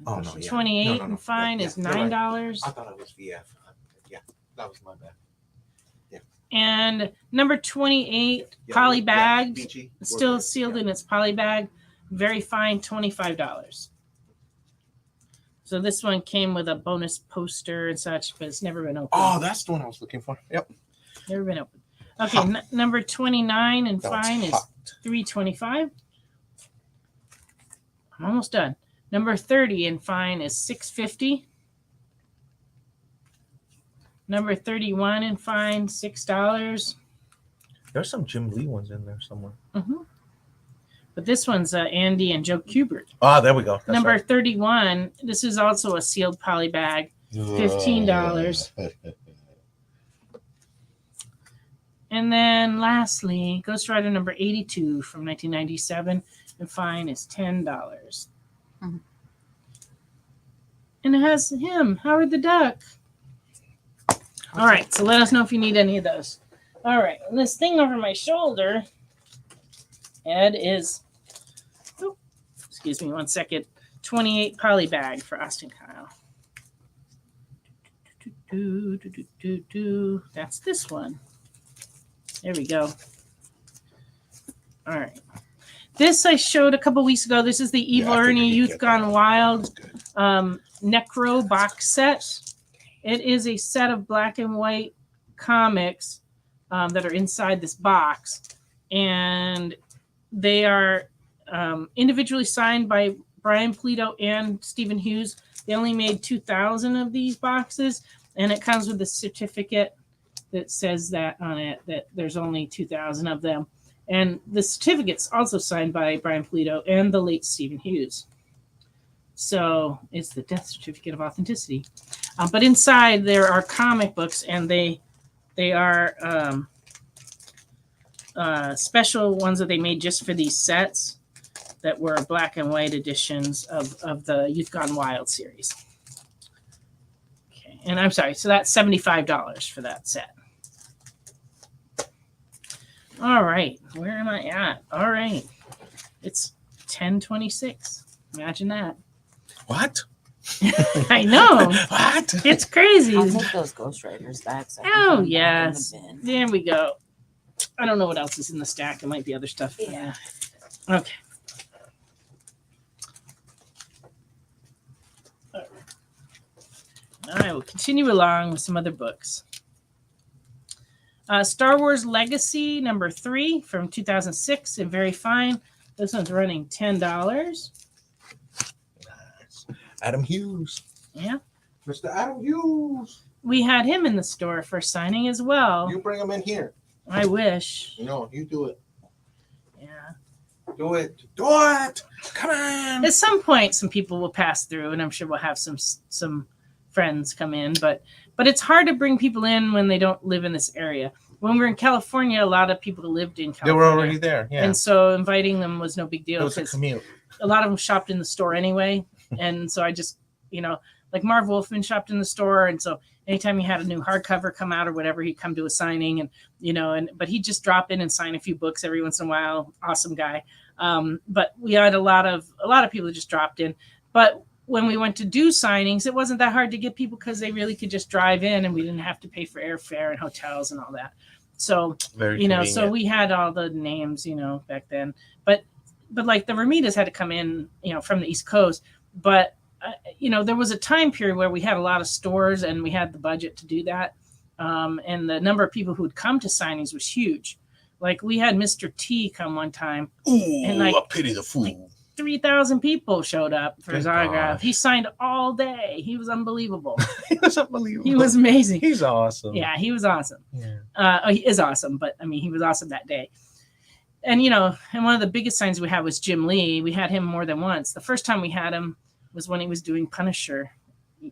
Oh no, yeah. 28 No. and fine is You're right. $9. I thought it was VF. Yeah, that was my bad. And number 28, Yeah, poly yeah, bagged, Peachy. We're still good. sealed Yeah. in its poly bag, very fine, $25. So this one came with a bonus poster and such, but it's never been opened. Oh, that's the one I was looking for. Yep. Never been opened. Okay, number 29 and That one's fine is hot. $3.25. I'm almost done. Number 30 and fine is $6.50. Number 31 and fine, $6. There's some Jim Lee ones in there somewhere. Mm-hmm. But this one's Andy and Joe Kubert. Ah, there we go. That's Number right. 31, this is also a sealed poly bag, $15. And then lastly, Ghost Rider number 82 from 1997, and fine is $10. Mhm. And it has him, Howard the Duck. All right, so let us know if you need any of those. All right, and this thing over my shoulder, Ed, is, oh, excuse me 1 second, 28 poly bag for Austin Kyle. That's this one. There we go. All right. This I showed a couple weeks ago. This is the Evil I figured Ernie you'd Youth get Gone that. Wild That's good. Necro box set. It is a set of black and white comics that are inside this box. And they are individually signed by Brian Pulido and Stephen Hughes. They only made 2,000 of these boxes. And it comes with a certificate that says that on it, that there's only 2,000 of them. And the certificate's also signed by Brian Pulido and the late Stephen Hughes. So it's the death certificate of authenticity. But inside there are comic books, and they are special ones that they made just for these sets that were black and white editions of the Youth Gone Wild series. Okay, and I'm sorry, so that's $75 for that set. All right, where am I at? All right, it's 10:26. Imagine that. What? I know. What? It's crazy. I'll take those Ghost Riders back. So I can Oh, put them back in the yes. bin. There we go. I don't know what else is in the stack. There might be other stuff. Yeah. Okay. I will continue along with some other books. Star Wars Legacy number 3 from 2006 and very fine. This one's running $10. Nice. Adam Hughes. Yeah. Mr. Adam Hughes. We had him in the store for signing as well. You bring him in here. I wish. No, you do it. Yeah. Do it. Do it. Come on. At some point, some people will pass through, and I'm sure we'll have some friends come in. But it's hard to bring people in when they don't live in this area. When we were in California, a lot of people lived in They California. were already there. Yeah. And so inviting them was no big It deal was a because commute. a lot of them shopped in the store anyway. And so I just, like Marv Wolfman shopped in the store. And so anytime he had a new hardcover come out or whatever, he'd come to a signing but he'd just drop in and sign a few books every once in a while. Awesome guy. But we had a lot of people who just dropped in. But when we went to do signings, it wasn't that hard to get people because they really could just drive in and we didn't have to pay for airfare and hotels and all that. So, Very so convenient. we had all the names, back then. But like the Ramirez had to come in, from the East Coast. But, there was a time period where we had a lot of stores and we had the budget to do that. And the number of people who would come to signings was huge. Like we had Mr. T come one time. Ooh, And, like, I pity the fool. 3,000 people showed up for his Good autograph. gosh. He signed all day. He was unbelievable. He was unbelievable. He was amazing. He's awesome. Yeah, he was awesome. Yeah. He is awesome, but I mean, he was awesome that day. And, you know, and one of the biggest signs we had was Jim Lee. We had him more than once. The first time we had him was when he was doing Punisher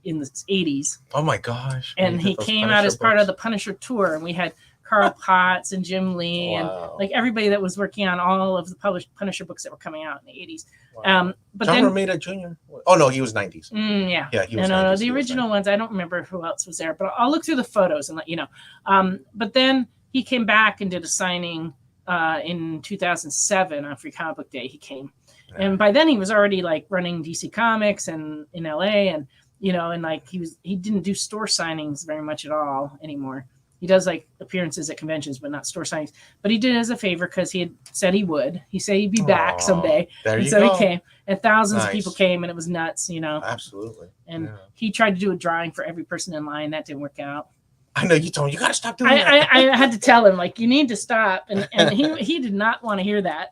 in the 80s. Oh my gosh. And he came out as part of the Punisher tour. And we had Carl Potts and Jim Lee and like everybody that was working on all of the Punisher books that were coming out in the 80s. Wow. But John then Romita Jr. Oh no, he was 90s. Yeah. Yeah, he was. No, 90s. the He was original ones, I don't remember who else was there, but I'll look through the photos and let you know. But then he came back and did a signing in 2007 on Free Comic Book Day. He came, and by then he was already like running DC Comics and in LA, and you know, and like he didn't do store signings very much at all anymore. He does like appearances at conventions, but not store signings. But he did it as a favor because he had said he would. He said he'd be back someday. There and you so go. he came, and thousands of Nice. people came, and it was nuts, you know. Absolutely. And Yeah. he tried to do a drawing for every person in line. That didn't work out. I know you told him you got to stop doing that. I had to tell him like you need to stop, and he did not want to hear that.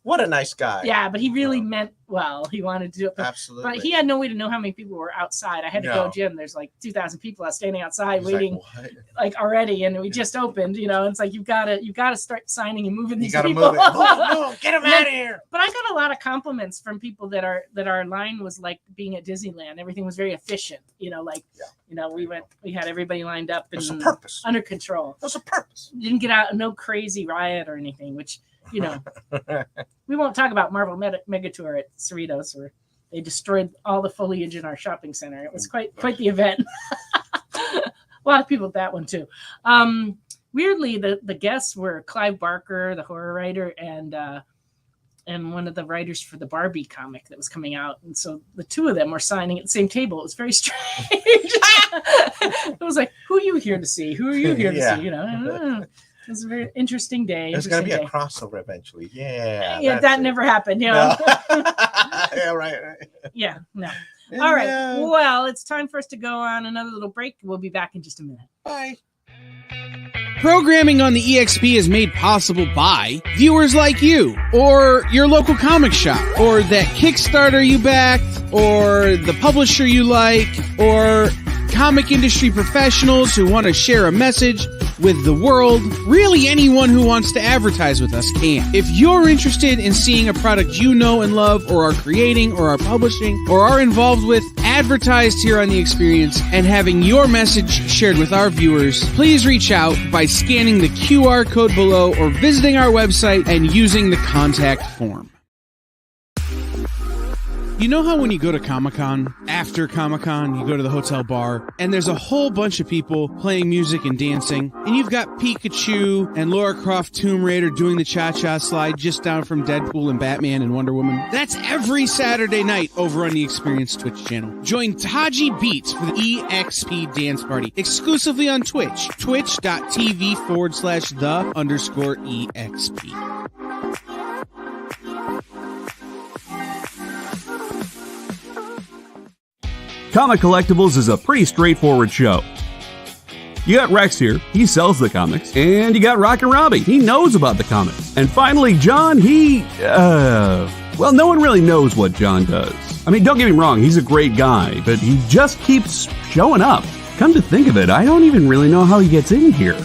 What a nice guy. Yeah, but he really meant well. He wanted to do it. Absolutely. But he had no way to know how many people were outside. I had to go, No. Jim, there's like 2,000 people out standing outside He's waiting like, like already, and we just opened, you know. It's like you gotta start signing and moving you these got to people. move it. Move, get him And out then- of here. But I got a lot of compliments from people that our line was like being at Disneyland. Everything was very efficient, you know, like you know, we had everybody lined up There's a and purpose. under control. There's a purpose. Didn't get out, no crazy riot or anything, which, you know, we won't talk about Marvel Mega Tour at Cerritos, where they destroyed all the foliage in our shopping center. It was quite the event. A lot of people at that one too. Weirdly, the guests were Clive Barker, the horror writer, and one of the writers for the Barbie comic that was coming out. And so the two of them were signing at the same table. It was very strange. It was like, who are you here to see? Who are you here to see? You know, I don't know. It was a very interesting day. There's going to be a day. crossover eventually. Yeah. Yeah, that never happened. You know? No. Yeah, right. Yeah, no. And, All right. Well, it's time for us to go on another little break. We'll be back in just a minute. Bye. Programming on the EXP is made possible by viewers like you, or your local comic shop, or that Kickstarter you backed, or the publisher you like, or comic industry professionals who want to share a message with the world. Really, anyone who wants to advertise with us can. If you're interested in seeing a product you know and love, or are creating, or are publishing, or are involved with, advertised here on The Experience, and having your message shared with our viewers, please reach out by scanning the QR code below or visiting our website and using the contact form. You know how when you go to Comic-Con, after Comic-Con, you go to the hotel bar, and there's a whole bunch of people playing music and dancing, and you've got Pikachu and Lara Croft Tomb Raider doing the cha-cha slide just down from Deadpool and Batman and Wonder Woman? That's every Saturday night over on the Experience Twitch channel. Join Taji Beats for the EXP Dance Party, exclusively on Twitch, twitch.tv/the_EXP. Comic Collectibles is a pretty straightforward show. You got Rex here, he sells the comics, and you got Rockin' Robbie, he knows about the comics. And finally, John, well, no one really knows what John does. I mean, don't get me wrong, he's a great guy, but he just keeps showing up. Come to think of it, I don't even really know how he gets in here.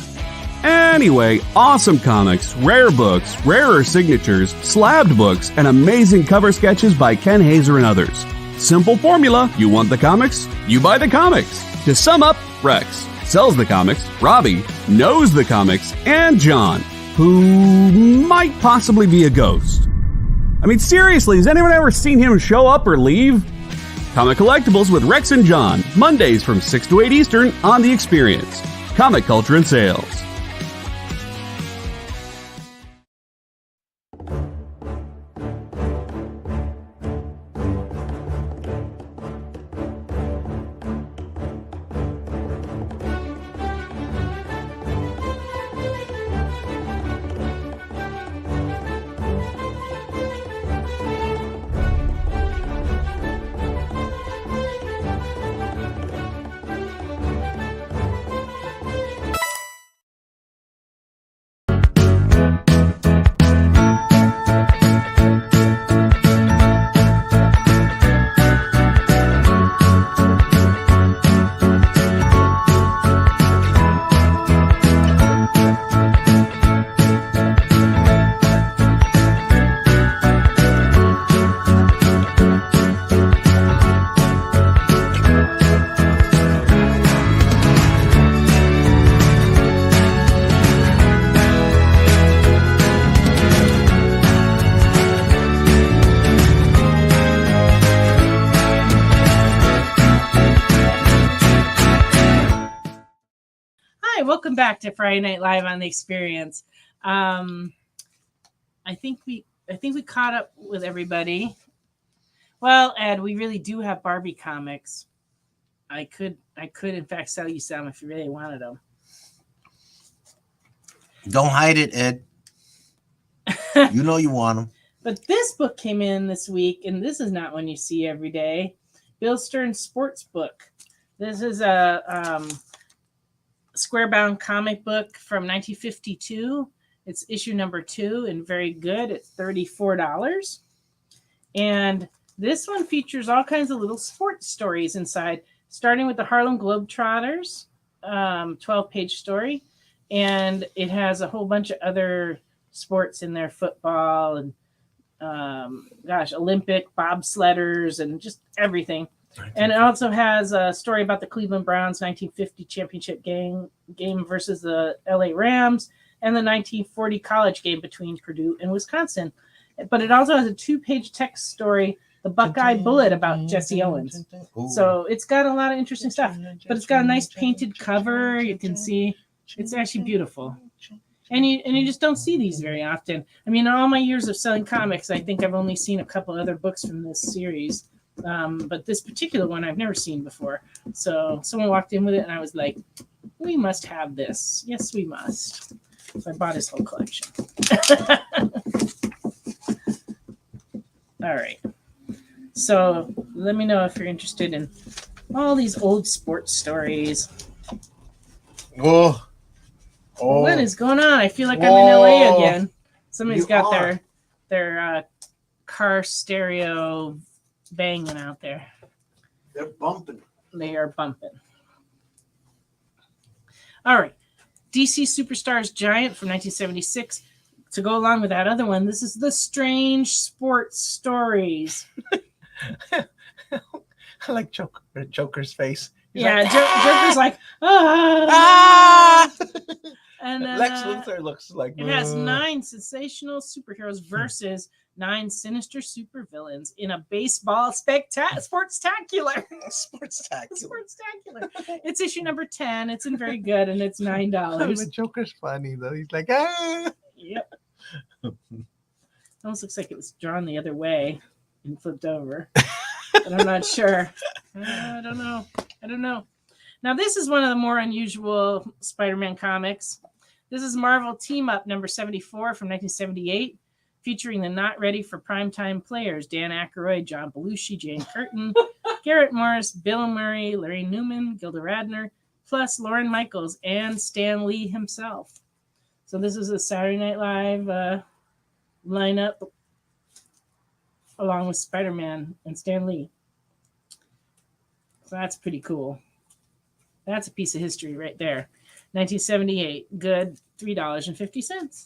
Anyway, awesome comics, rare books, rarer signatures, slabbed books, and amazing cover sketches by Ken Hazer and others. Simple formula, you want the comics, you buy the comics. To sum up, Rex sells the comics, Robbie knows the comics, and John, who might possibly be a ghost. I mean, seriously, has anyone ever seen him show up or leave? Comic Collectibles with Rex and John, Mondays from 6 to 8 Eastern on The Experience. Comic Culture and Sales. welcome back to Friday Night Live on the Experience. I think we caught up with everybody. Well, Ed, we really do have Barbie comics. I could in fact sell you some if you really wanted them. Don't hide it, Ed. You know you want them. But this book came in this week, and this is not one you see every day. Bill Stern's sports book. This is a square-bound comic book from 1952. It's issue number 2 and very good. It's $34. And this one features all kinds of little sports stories inside, starting with the Harlem Globetrotters, 12-page story. And it has a whole bunch of other sports in there, football and Olympic bobsledders and just everything. And it also has a story about the Cleveland Browns 1950 championship game versus the LA Rams and the 1940 college game between Purdue and Wisconsin. But it also has a 2-page text story, The Buckeye Bullet, about Jesse Owens. So it's got a lot of interesting stuff, but it's got a nice painted cover. You can see it's actually beautiful. And you just don't see these very often. I mean, in all my years of selling comics, I think I've only seen a couple other books from this series. But this particular one I've never seen before. So someone walked in with it and I was like, we must have this. Yes, we must. So I bought his whole collection. All right. So let me know if you're interested in all these old sports stories. Oh. What is going on? I feel like I'm in LA again. Somebody's got their car stereo banging out there. They're bumping. They are bumping. All right. DC Superstars Giant from 1976. To go along with that other one, this is the Strange Sports Stories. I like Joker's face. He's Yeah, like, Joker's like, ah! And then, Lex Luthor looks like it has 9 sensational superheroes versus 9 sinister supervillains in a baseball sports-tacular. Sports-tacular. It's issue number 10. It's in very good, and it's $9. But Joker's funny though. He's like, ah. Yep. Almost looks like it was drawn the other way and flipped over. But I'm not sure. I don't know. Now, this is one of the more unusual Spider-Man comics. This is Marvel Team Up number 74 from 1978, featuring the not ready for primetime players, Dan Aykroyd, John Belushi, Jane Curtin, Garrett Morris, Bill Murray, Larry Newman, Gilda Radner, plus Lauren Michaels and Stan Lee himself. So this is a Saturday Night Live lineup along with Spider-Man and Stan Lee. So that's pretty cool. That's a piece of history right there. 1978. Good. $3.50.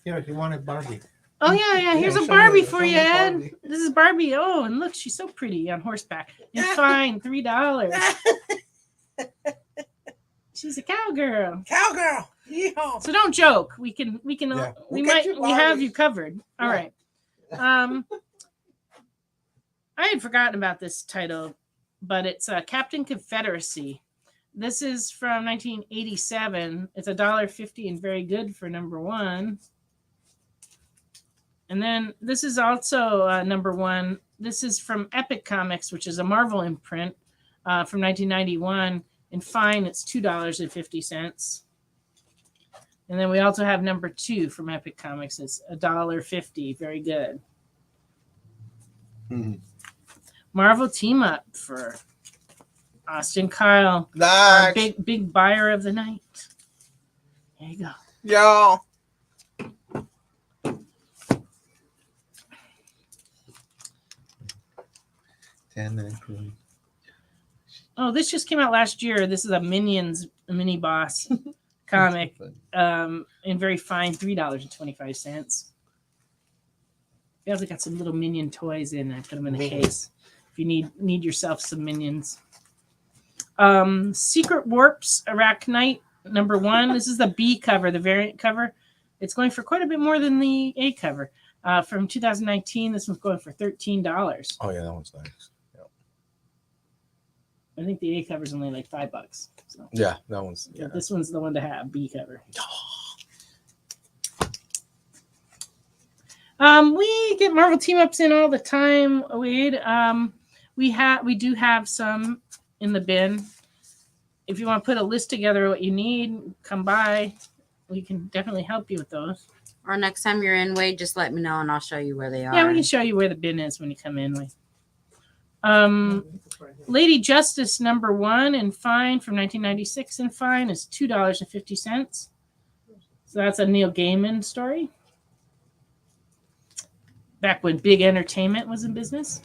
Yeah, if you wanted Barbie. Oh, yeah. Here's a Barbie for you, Ed. This is Barbie. Oh, and look, she's so pretty on horseback. And fine, $3. She's a cowgirl. Cowgirl. Yeehaw. So don't joke. We have you covered. All Yeah. right. I had forgotten about this title, but it's Captain Confederacy. This is from 1987. It's $1.50 and very good for number 1. And then this is also number 1. This is from Epic Comics, which is a Marvel imprint from 1991. And fine, it's $2.50. And then we also have number 2 from Epic Comics. It's $1.50. Very good. Mm-hmm. Marvel Team Up for Austin Kyle, Nice. our big buyer of the night. There you go. Yo. Oh, this just came out last year. This is a Minions mini boss comic, in very fine $3.25. They also got some little Minion toys in. I put them in a case. If you need yourself some Minions. Secret Warps Arachnite number 1. This is the B cover, the variant cover. It's going for quite a bit more than the A cover. From 2019, this one's going for $13. Oh yeah, that one's nice. Yep. I think the A cover is only like $5. So Yeah, that one's. yeah, Yeah. this one's the one to have, B cover. We get Marvel team ups in all the time, Wade. We do have some in the bin. If you want to put a list together, what you need, come by. We can definitely help you with those. Or next time you're in, Wade, just let me know and I'll show you where they are. Yeah, we can show you where the bin is when you come in, Wade. Lady Justice #1 in Fine from 1996 in Fine is $2.50. So that's a Neil Gaiman story. Back when big entertainment was in business.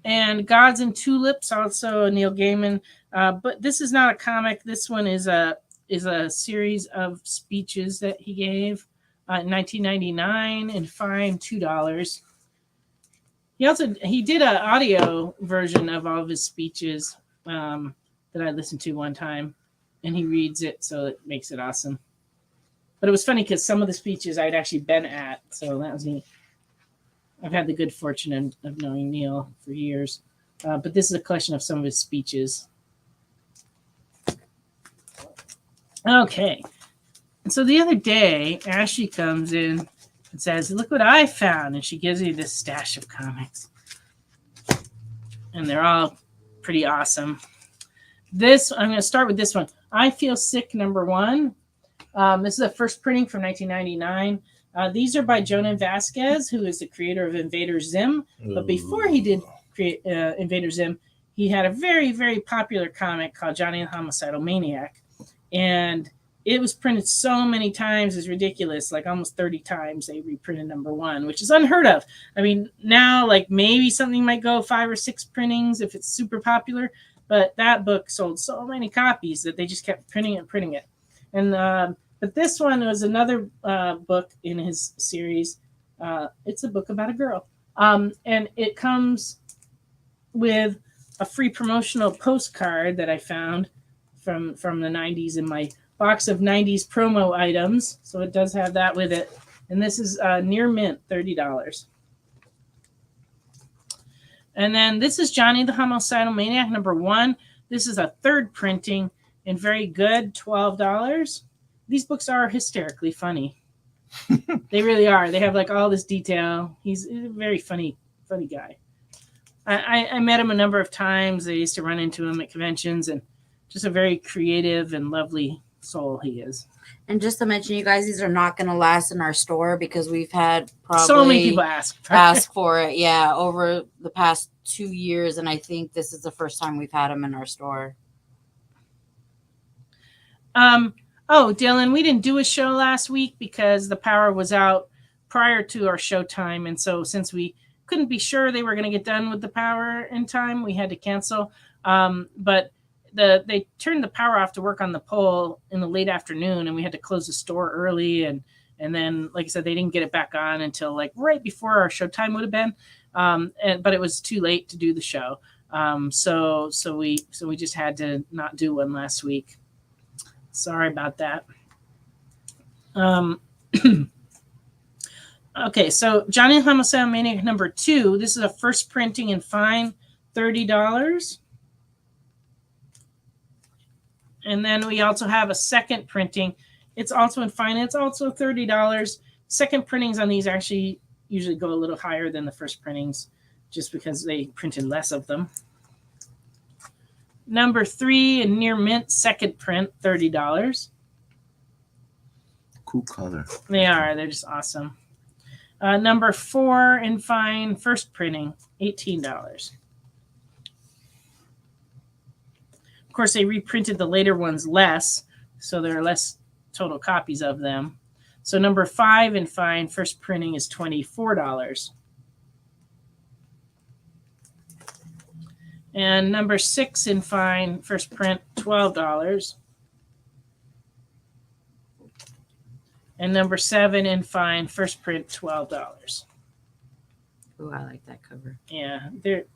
And Gods and Tulips, also a Neil Gaiman. But this is not a comic. This one is a series of speeches that he gave in 1999 and Fine $2. He did an audio version of all of his speeches that I listened to one time, and he reads it, so it makes it awesome. But it was funny because some of the speeches I'd actually been at, so that was neat. I've had the good fortune of knowing Neil for years, but this is a collection of some of his speeches. Okay, and so the other day, Ashley comes in and says, "Look what I found," and she gives me this stash of comics, and they're all pretty awesome. I'm going to start with this one. I Feel Sick #1. This is a first printing from 1999. These are by Jonan Vasquez, who is the creator of Invader Zim. But before he did create Invader Zim, he had a very, very popular comic called Johnny the Homicidal Maniac. And it was printed so many times, it's ridiculous. Like almost 30 times they reprinted #1, which is unheard of. I mean, now like maybe something might go 5 or 6 printings if it's super popular. But that book sold so many copies that they just kept printing it and printing it. And but this one was another book in his series. It's a book about a girl. And it comes with a free promotional postcard that I found from the 90s in my box of 90s promo items. So it does have that with it. And this is near mint, $30. And then this is Johnny the Homicidal Maniac #1. This is a third printing and very good, $12. These books are hysterically funny. They really are. They have like all this detail. He's a very funny guy. I met him a number of times. I used to run into him at conventions, and just a very creative and lovely soul he is. And just to mention, you guys, these are not going to last in our store because we've had probably so many people ask for it. Yeah, over the past 2 years, and I think this is the first time we've had them in our store. Oh, Dylan, we didn't do a show last week because the power was out prior to our show time, and so since we couldn't be sure they were going to get done with the power in time, we had to cancel. But they turned the power off to work on the pole in the late afternoon, and we had to close the store early. And then, like I said, they didn't get it back on until like right before our show time would have been. But it was too late to do the show. So we just had to not do one last week. Sorry about that. Okay, so Johnny the Homicidal Maniac #2. This is a first printing in Fine, $30. And then we also have a second printing. It's also in Fine. It's also $30. Second printings on these actually usually go a little higher than the first printings just because they printed less of them. #3 in near mint, second print, $30. Cool color. They are. They're just awesome. #4 in Fine, first printing, $18. Of course, they reprinted the later ones less, so there are less total copies of them. So #5 in Fine, first printing is $24. And #6 in Fine, first print, $12. And #7 in Fine, first print, $12. Oh, I like that cover. Yeah, they're,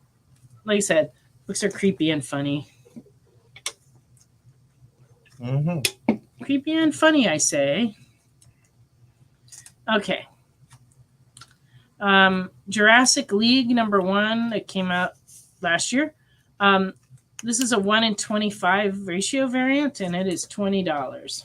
like I said, books are creepy and funny. Mm-hmm. Creepy and funny, I say. Okay. Jurassic League #1 that came out last year. This is a 1 in 25 ratio variant, and it is $20.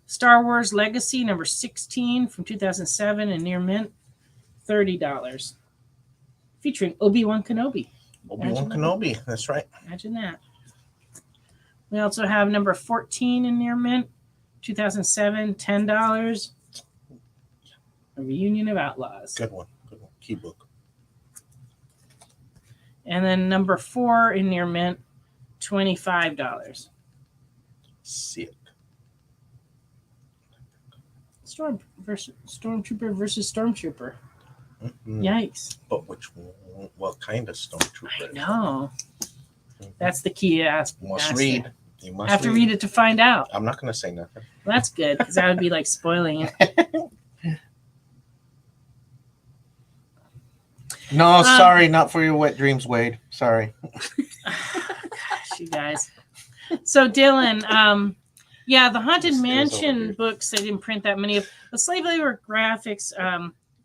Star Wars Legacy #16 from 2007 and near mint, $30. Featuring Obi-Wan Kenobi. Obi-Wan Kenobi. That's right. Imagine that. We also have #14 in near mint, 2007, $10. A Reunion of Outlaws. Good one. Good one. Key book. And then #4 in near mint, $25. Sick. Stormtrooper versus Stormtrooper. Mm-hmm. Yikes. But what kind of stormtrooper? I know. That's the key ask. You must read. You must have to read it to find out. I'm not going to say nothing. Well, that's good, because that would be like spoiling it. No, sorry, not for your wet dreams, Wade. Sorry. Gosh, you guys. So, Dylan, yeah, the Haunted Mansion books, they didn't print that many of. The Slave Labor graphics,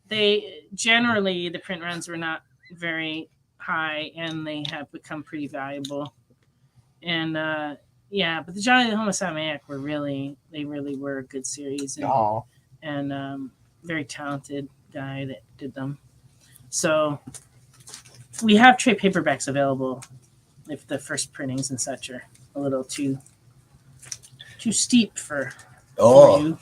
they generally, the print runs were not very high, and they have become pretty valuable. And yeah, but the Johnny the Homicide Maniac were really were a good series, and very talented guy that did them. So we have trade paperbacks available if the first printings and such are a little too steep for you.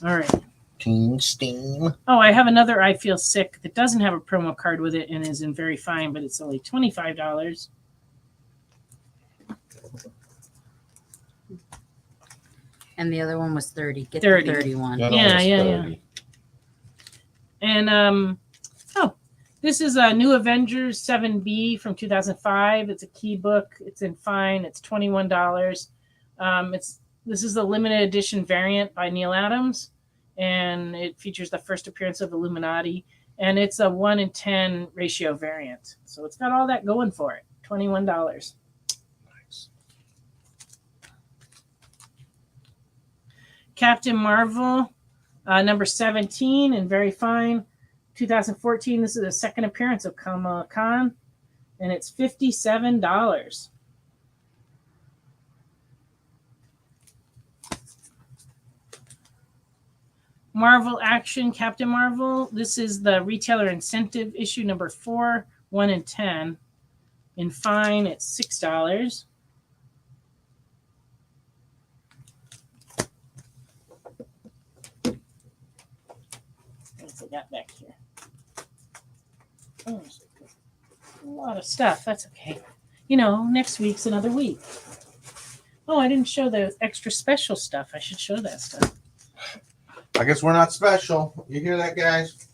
All right. Team Steam. Oh, I have another I Feel Sick that doesn't have a promo card with it and is in very fine, but it's only $25. And the other one was 30. Get 30. the 31. Yeah. And this is a New Avengers 7B from 2005. It's a key book. It's in fine. It's $21. This is the limited edition variant by Neil Adams, and it features the first appearance of Illuminati, and it's a 1 in 10 ratio variant. So it's got all that going for it. $21. Nice. Captain Marvel, #17 and very fine. 2014. This is the second appearance of Kamala Khan, and it's $57. Marvel Action Captain Marvel. This is the retailer incentive issue #4, 1 in 10. In fine, it's $6. What's I got back here? Oh, a lot of stuff. That's okay. You know, next week's another week. Oh, I didn't show the extra special stuff. I should show that stuff. I guess we're not special. You hear that, guys?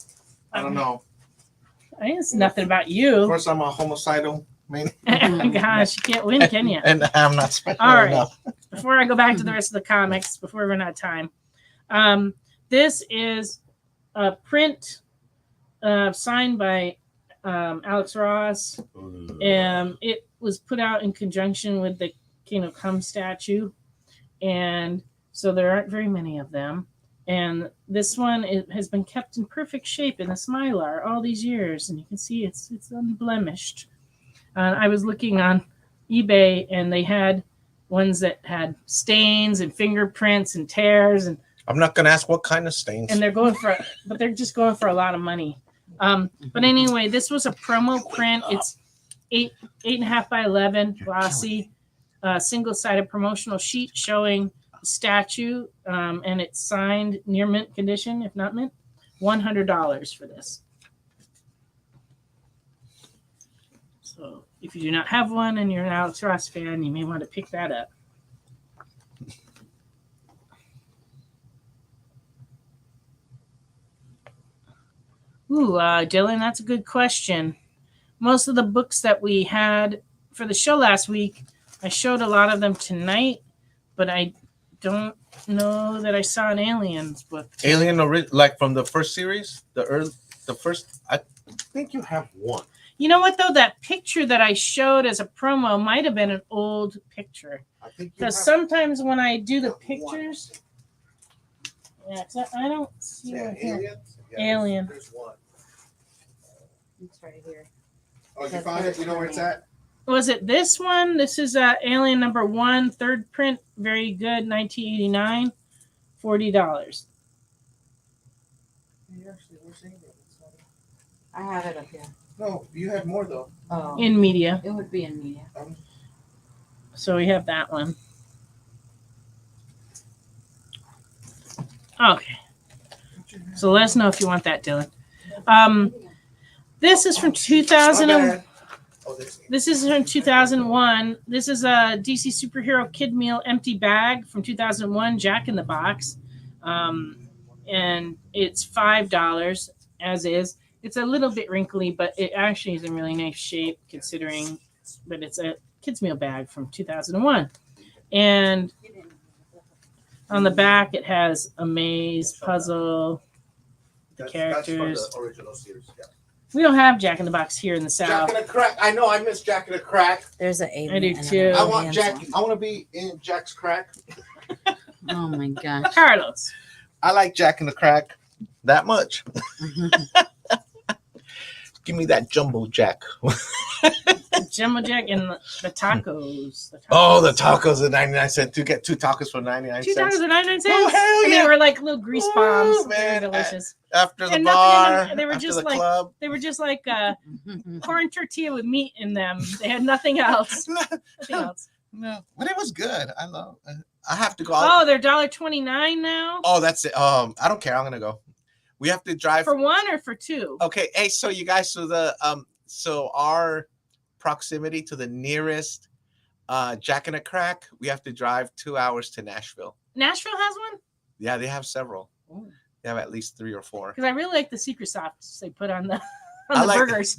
I don't know. It's nothing about you. Of course, I'm a homicidal maniac. Gosh, you can't win, can you? And I'm not special All right. enough. Before I go back to the rest of the comics, before we run out of time, this is a print signed by Alex Ross. It was put out in conjunction with the King of Come statue, and so there aren't very many of them. And this one has been kept in perfect shape in this Mylar all these years, and you can see it's unblemished. I was looking on eBay, and they had ones that had stains and fingerprints and tears, and I'm not going to ask what kind of stains. and they're just going for a lot of money. But anyway, this was a promo print. It's 8.5 by 11, glossy, single-sided promotional sheet showing the statue, and it's signed near mint condition, if not mint. $100 for this. So if you do not have one and you're an Alex Ross fan, you may want to pick that up. Ooh, Dylan, that's a good question. Most of the books that we had for the show last week, I showed a lot of them tonight, but I don't know that I saw an Aliens book. Alien, like from the first series, the first. I think you have one. You know what though? That picture that I showed as a promo might have been an old picture. I think you Because have sometimes when I do the pictures, yeah, 'cause I don't see one here. Alien. Alien. There's one. It's right here. Oh, you That's found it? You know where it's at? Was it this one? This is Alien number 1, third print, very good, 1989, $40. I have it up here. No, you have more though. Oh, In media. it would be in media. So we have that one. Okay. So let us know if you want that, Dylan. This is from 2000. This is from 2001. This is a DC Superhero Kid Meal empty bag from 2001, Jack in the Box. And it's $5 as is. It's a little bit wrinkly, but it actually is in really nice shape considering, but it's a kids meal bag from 2001. And on the back, it has a maze, puzzle, the characters. That's from the original series. Yeah. We don't have Jack in the Box here in the Jack South. in the Crack. I know. I miss Jack in the Crack. There's an alien. I do and too. an I want alien Jack. one. I want to be in Jack's Crack. Oh my gosh. Carlos. I like Jack in the Crack that much. Give me that jumbo jack. Jumbo Jack and the tacos. Oh, the tacos at 99 cents. To get 2 tacos for 99 2 cents. tacos are 99 cents. Oh, hell And yeah. they were like little grease bombs. Oh, man. They were delicious. After the And bar, nothing in them. They were after just the like- club. They were just like corn tortilla with meat in them. They had nothing else. Nothing else. No, but it was good. I have to go. Oh, they're $1.29 now? Oh, that's it. I don't care. I'm gonna go. We have to drive. For one or for two? Okay. Hey, so you guys, so our proximity to the nearest Jack in a Crack, we have to drive 2 hours to Nashville. Nashville has one? Yeah, they have several. Oh. They have at least 3 or 4. Because I really like the secret sauce they put on the I like- burgers.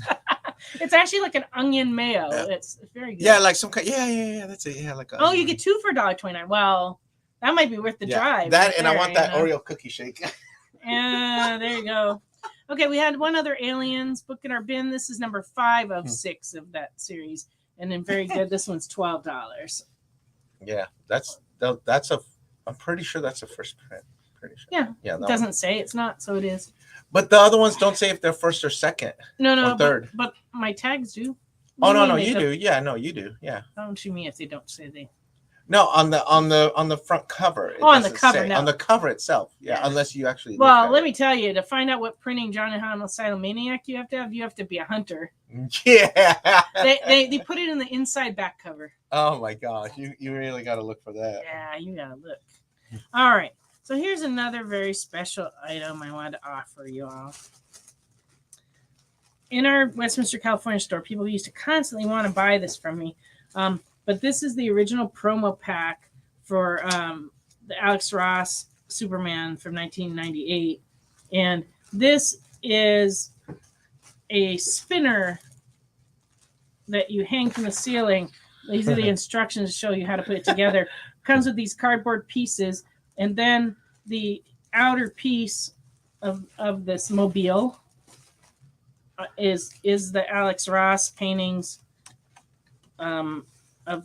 It's actually like an onion mayo. It's very good. Yeah, like some kind. Yeah. That's it. Yeah, like. Oh, you get 2 for $1.29. Well, that might be worth the drive. That right and I there, want that you know? Oreo cookie shake. Yeah, there you go. Okay, we had one other Aliens book in our bin. This is number 5 of 6 of that series, and then very good. This one's $12. Yeah, that's a. I'm pretty sure that's a first print. Pretty sure. Yeah, Yeah. it that doesn't one. say it's not, so it is. But the other ones don't say if they're first or second. No, Or third. But my tags do. Oh What do no, mean you they do. Yeah, no, you do. Yeah. Don't you mean if they don't say they? No, on the front cover. It On the doesn't cover, say. no. On the cover itself. Yeah, Yeah. unless you actually. Well, let me tell you, to find out what printing John and Homicidal Maniac you have to be a hunter. Yeah. They put it in the inside back cover. Oh my gosh, you really got to look for that. Yeah, you gotta look. All right. So here's another very special item I wanted to offer you all. In our Westminster, California store, people used to constantly want to buy this from me. But this is the original promo pack for the Alex Ross Superman from 1998. And this is a spinner that you hang from the ceiling. These are the instructions to show you how to put it together. Comes with these cardboard pieces, and then the outer piece of this mobile is the Alex Ross paintings of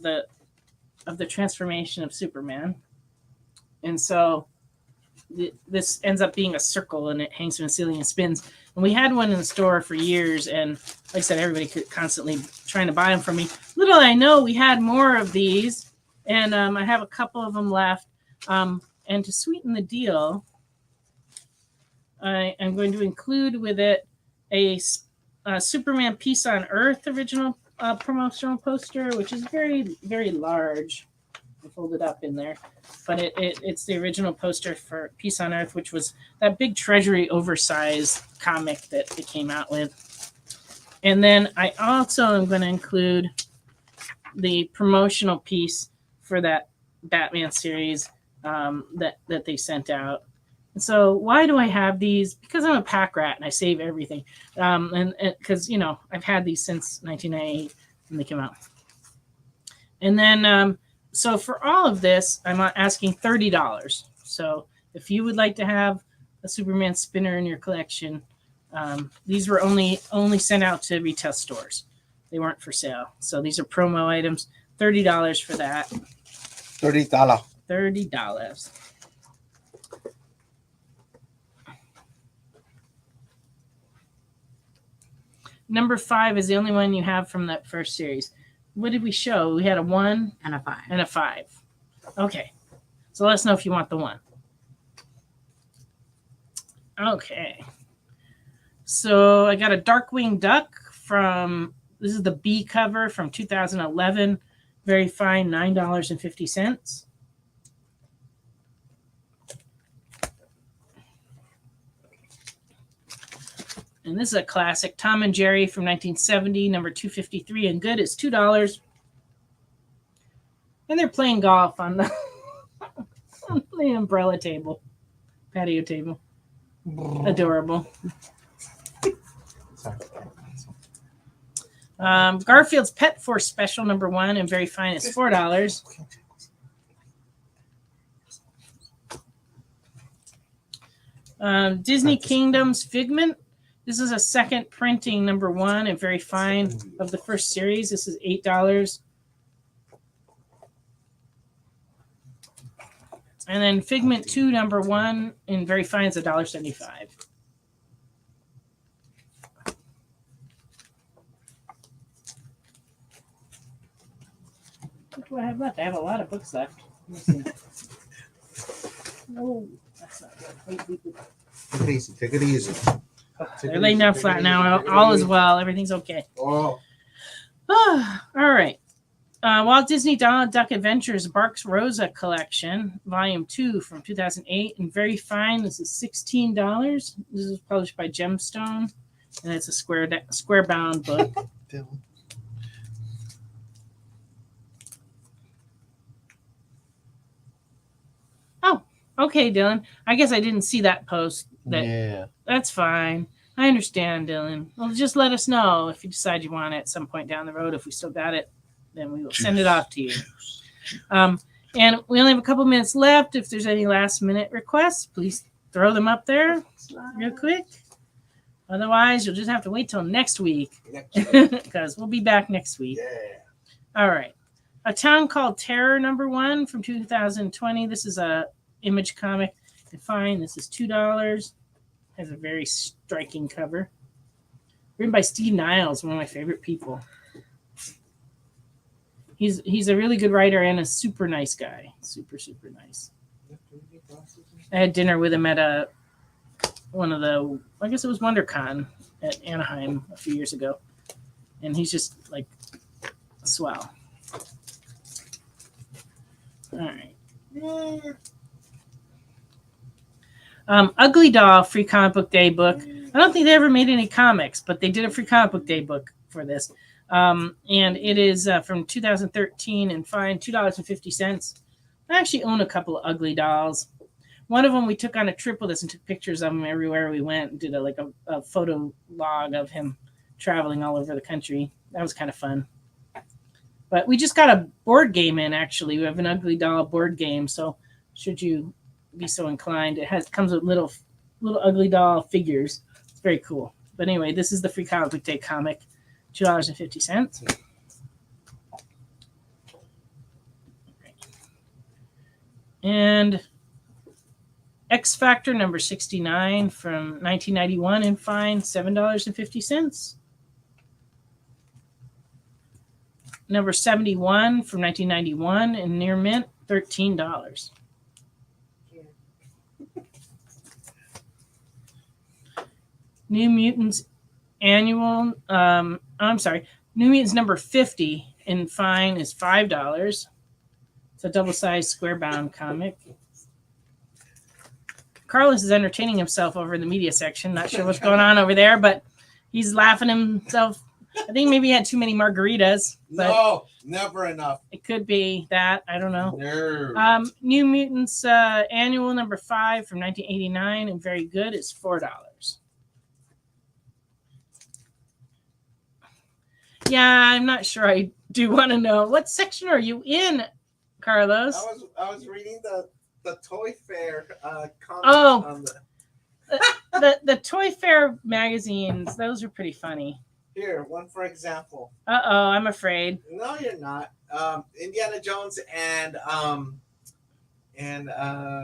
the transformation of Superman. And so this ends up being a circle, and it hangs from the ceiling and spins. And we had one in the store for years, and like I said, everybody could constantly trying to buy them from me. Little I know, we had more of these, and I have a couple of them left. And to sweeten the deal, I am going to include with it a Superman Peace on Earth original promotional poster, which is very, very large. I folded up in there, but it's the original poster for Peace on Earth, which was that big Treasury oversized comic that it came out with. And then I also am going to include the promotional piece for that Batman series that they sent out. And so why do I have these? Because I'm a pack rat and I save everything. And because, I've had these since 1998 when they came out. And then, so for all of this, I'm asking $30. So if you would like to have a Superman spinner in your collection, These were only sent out to retail stores. They weren't for sale. So these are promo items. $30 for that. $30. $30. Number 5 is the only one you have from that first series. What did we show? We had a 1 And a 5. and a 5. Okay. So let us know if you want the 1. Okay. So I got a Darkwing Duck from, this is the B cover from 2011. Very fine, $9.50. And this is a classic, Tom and Jerry from 1970, number 253, and good is $2. And they're playing golf on the, on the umbrella table, patio table. Adorable. Garfield's Pet Force Special number 1 and very fine is $4. Disney Kingdom's Figment. This is a second printing number 1 and very fine of the first series. This is $8. And then Figment 2 number 1 and very fine is $1.75. What do I have left? I have a lot of books left. Let me see. No, that's not good. Wait. Take it easy. Take it easy. They're laying down flat now. All is well. Everything's okay. Oh. All right. Walt Disney Donald Duck Adventures Barks Rosa Collection, Volume 2 from 2008, and very fine. This is $16. This is published by Gemstone, and it's a square bound book. Oh, okay, Dylan. I guess I didn't see that post. That's fine. I understand, Dylan. Well, just let us know if you decide you want it at some point down the road. If we still got it, then we will send it off to you. And we only have a couple minutes left. If there's any last minute requests, please throw them up there real quick. Otherwise, you'll just have to wait till next week because we'll be back next week. Yeah. All right. A Town Called Terror number 1 from 2020. This is a Image comic. Fine. This is $2. Has a very striking cover. Written by Steve Niles, one of my favorite people. He's a really good writer and a super nice guy. Super nice. I had dinner with him at one of the, I guess it was WonderCon at Anaheim a few years ago, and he's just like swell. All right. Ugly Doll Free Comic Book Day book. I don't think they ever made any comics, but they did a Free Comic Book Day book for this. And it is from 2013 and fine, $2.50. I actually own a couple of Ugly Dolls. One of them we took on a trip with us and took pictures of him everywhere we went and did a photo log of him traveling all over the country. That was kind of fun. But we just got a board game in, actually. We have an Ugly Doll board game, so should you be so inclined, it comes with little Ugly Doll figures. It's very cool. But anyway, this is the Free Comic Book Day comic, $2.50. And X Factor number 69 from 1991 and fine, $7.50. Number 71 from 1991 and near mint, $13. New Mutants annual, New Mutants number 50 in fine is $5. It's a double-sized square-bound comic. Carlos is entertaining himself over in the media section. Not sure what's going on over there, but he's laughing himself. I think maybe he had too many margaritas. But No, never enough. it could be that. I don't know. No. New Mutants annual number 5 from 1989 and very good is $4. Yeah, I'm not sure I do want to know. What section are you in, Carlos? I was reading the Toy Fair comics Oh. on the the Toy Fair magazines, those are pretty funny. Here, one for example. Uh-oh, I'm afraid. No, you're not. Indiana Jones and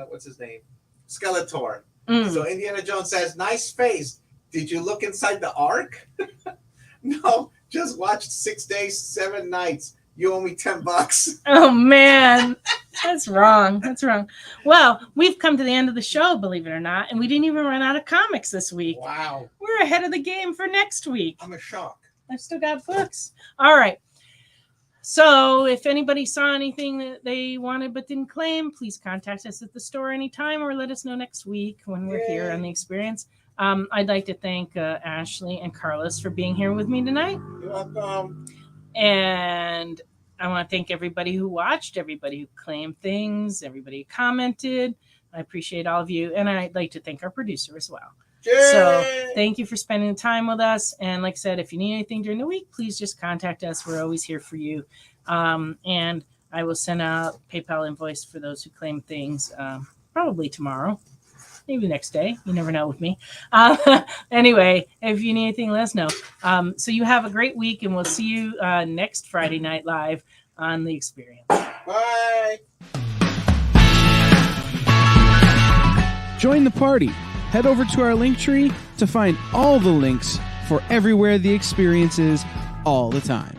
what's his name? Skeletor. So Indiana Jones says, "Nice face. Did you look inside the Ark?" No, just watched 6 days, 7 nights. You owe me $10. Oh man, that's wrong. That's wrong. Well, we've come to the end of the show, believe it or not, and we didn't even run out of comics this week. Wow. We're ahead of the game for next week. I'm in shock. I've still got books. All right. So if anybody saw anything that they wanted but didn't claim, please contact us at the store anytime or let us know next week when we're here on the experience. I'd like to thank Ashley and Carlos for being here with me tonight. You're welcome. And I want to thank everybody who watched, everybody who claimed things, everybody who commented. I appreciate all of you. And I'd like to thank our producer as well. Yay! So thank you for spending the time with us. And like I said, if you need anything during the week, please just contact us. We're always here for you. And I will send out PayPal invoice for those who claim things probably tomorrow. Maybe next day. You never know with me. Anyway, if you need anything, let us know. So you have a great week, and we'll see you next Friday night live on The Experience. Bye. Join the party. Head over to our link tree to find all the links for everywhere The Experience is all the time.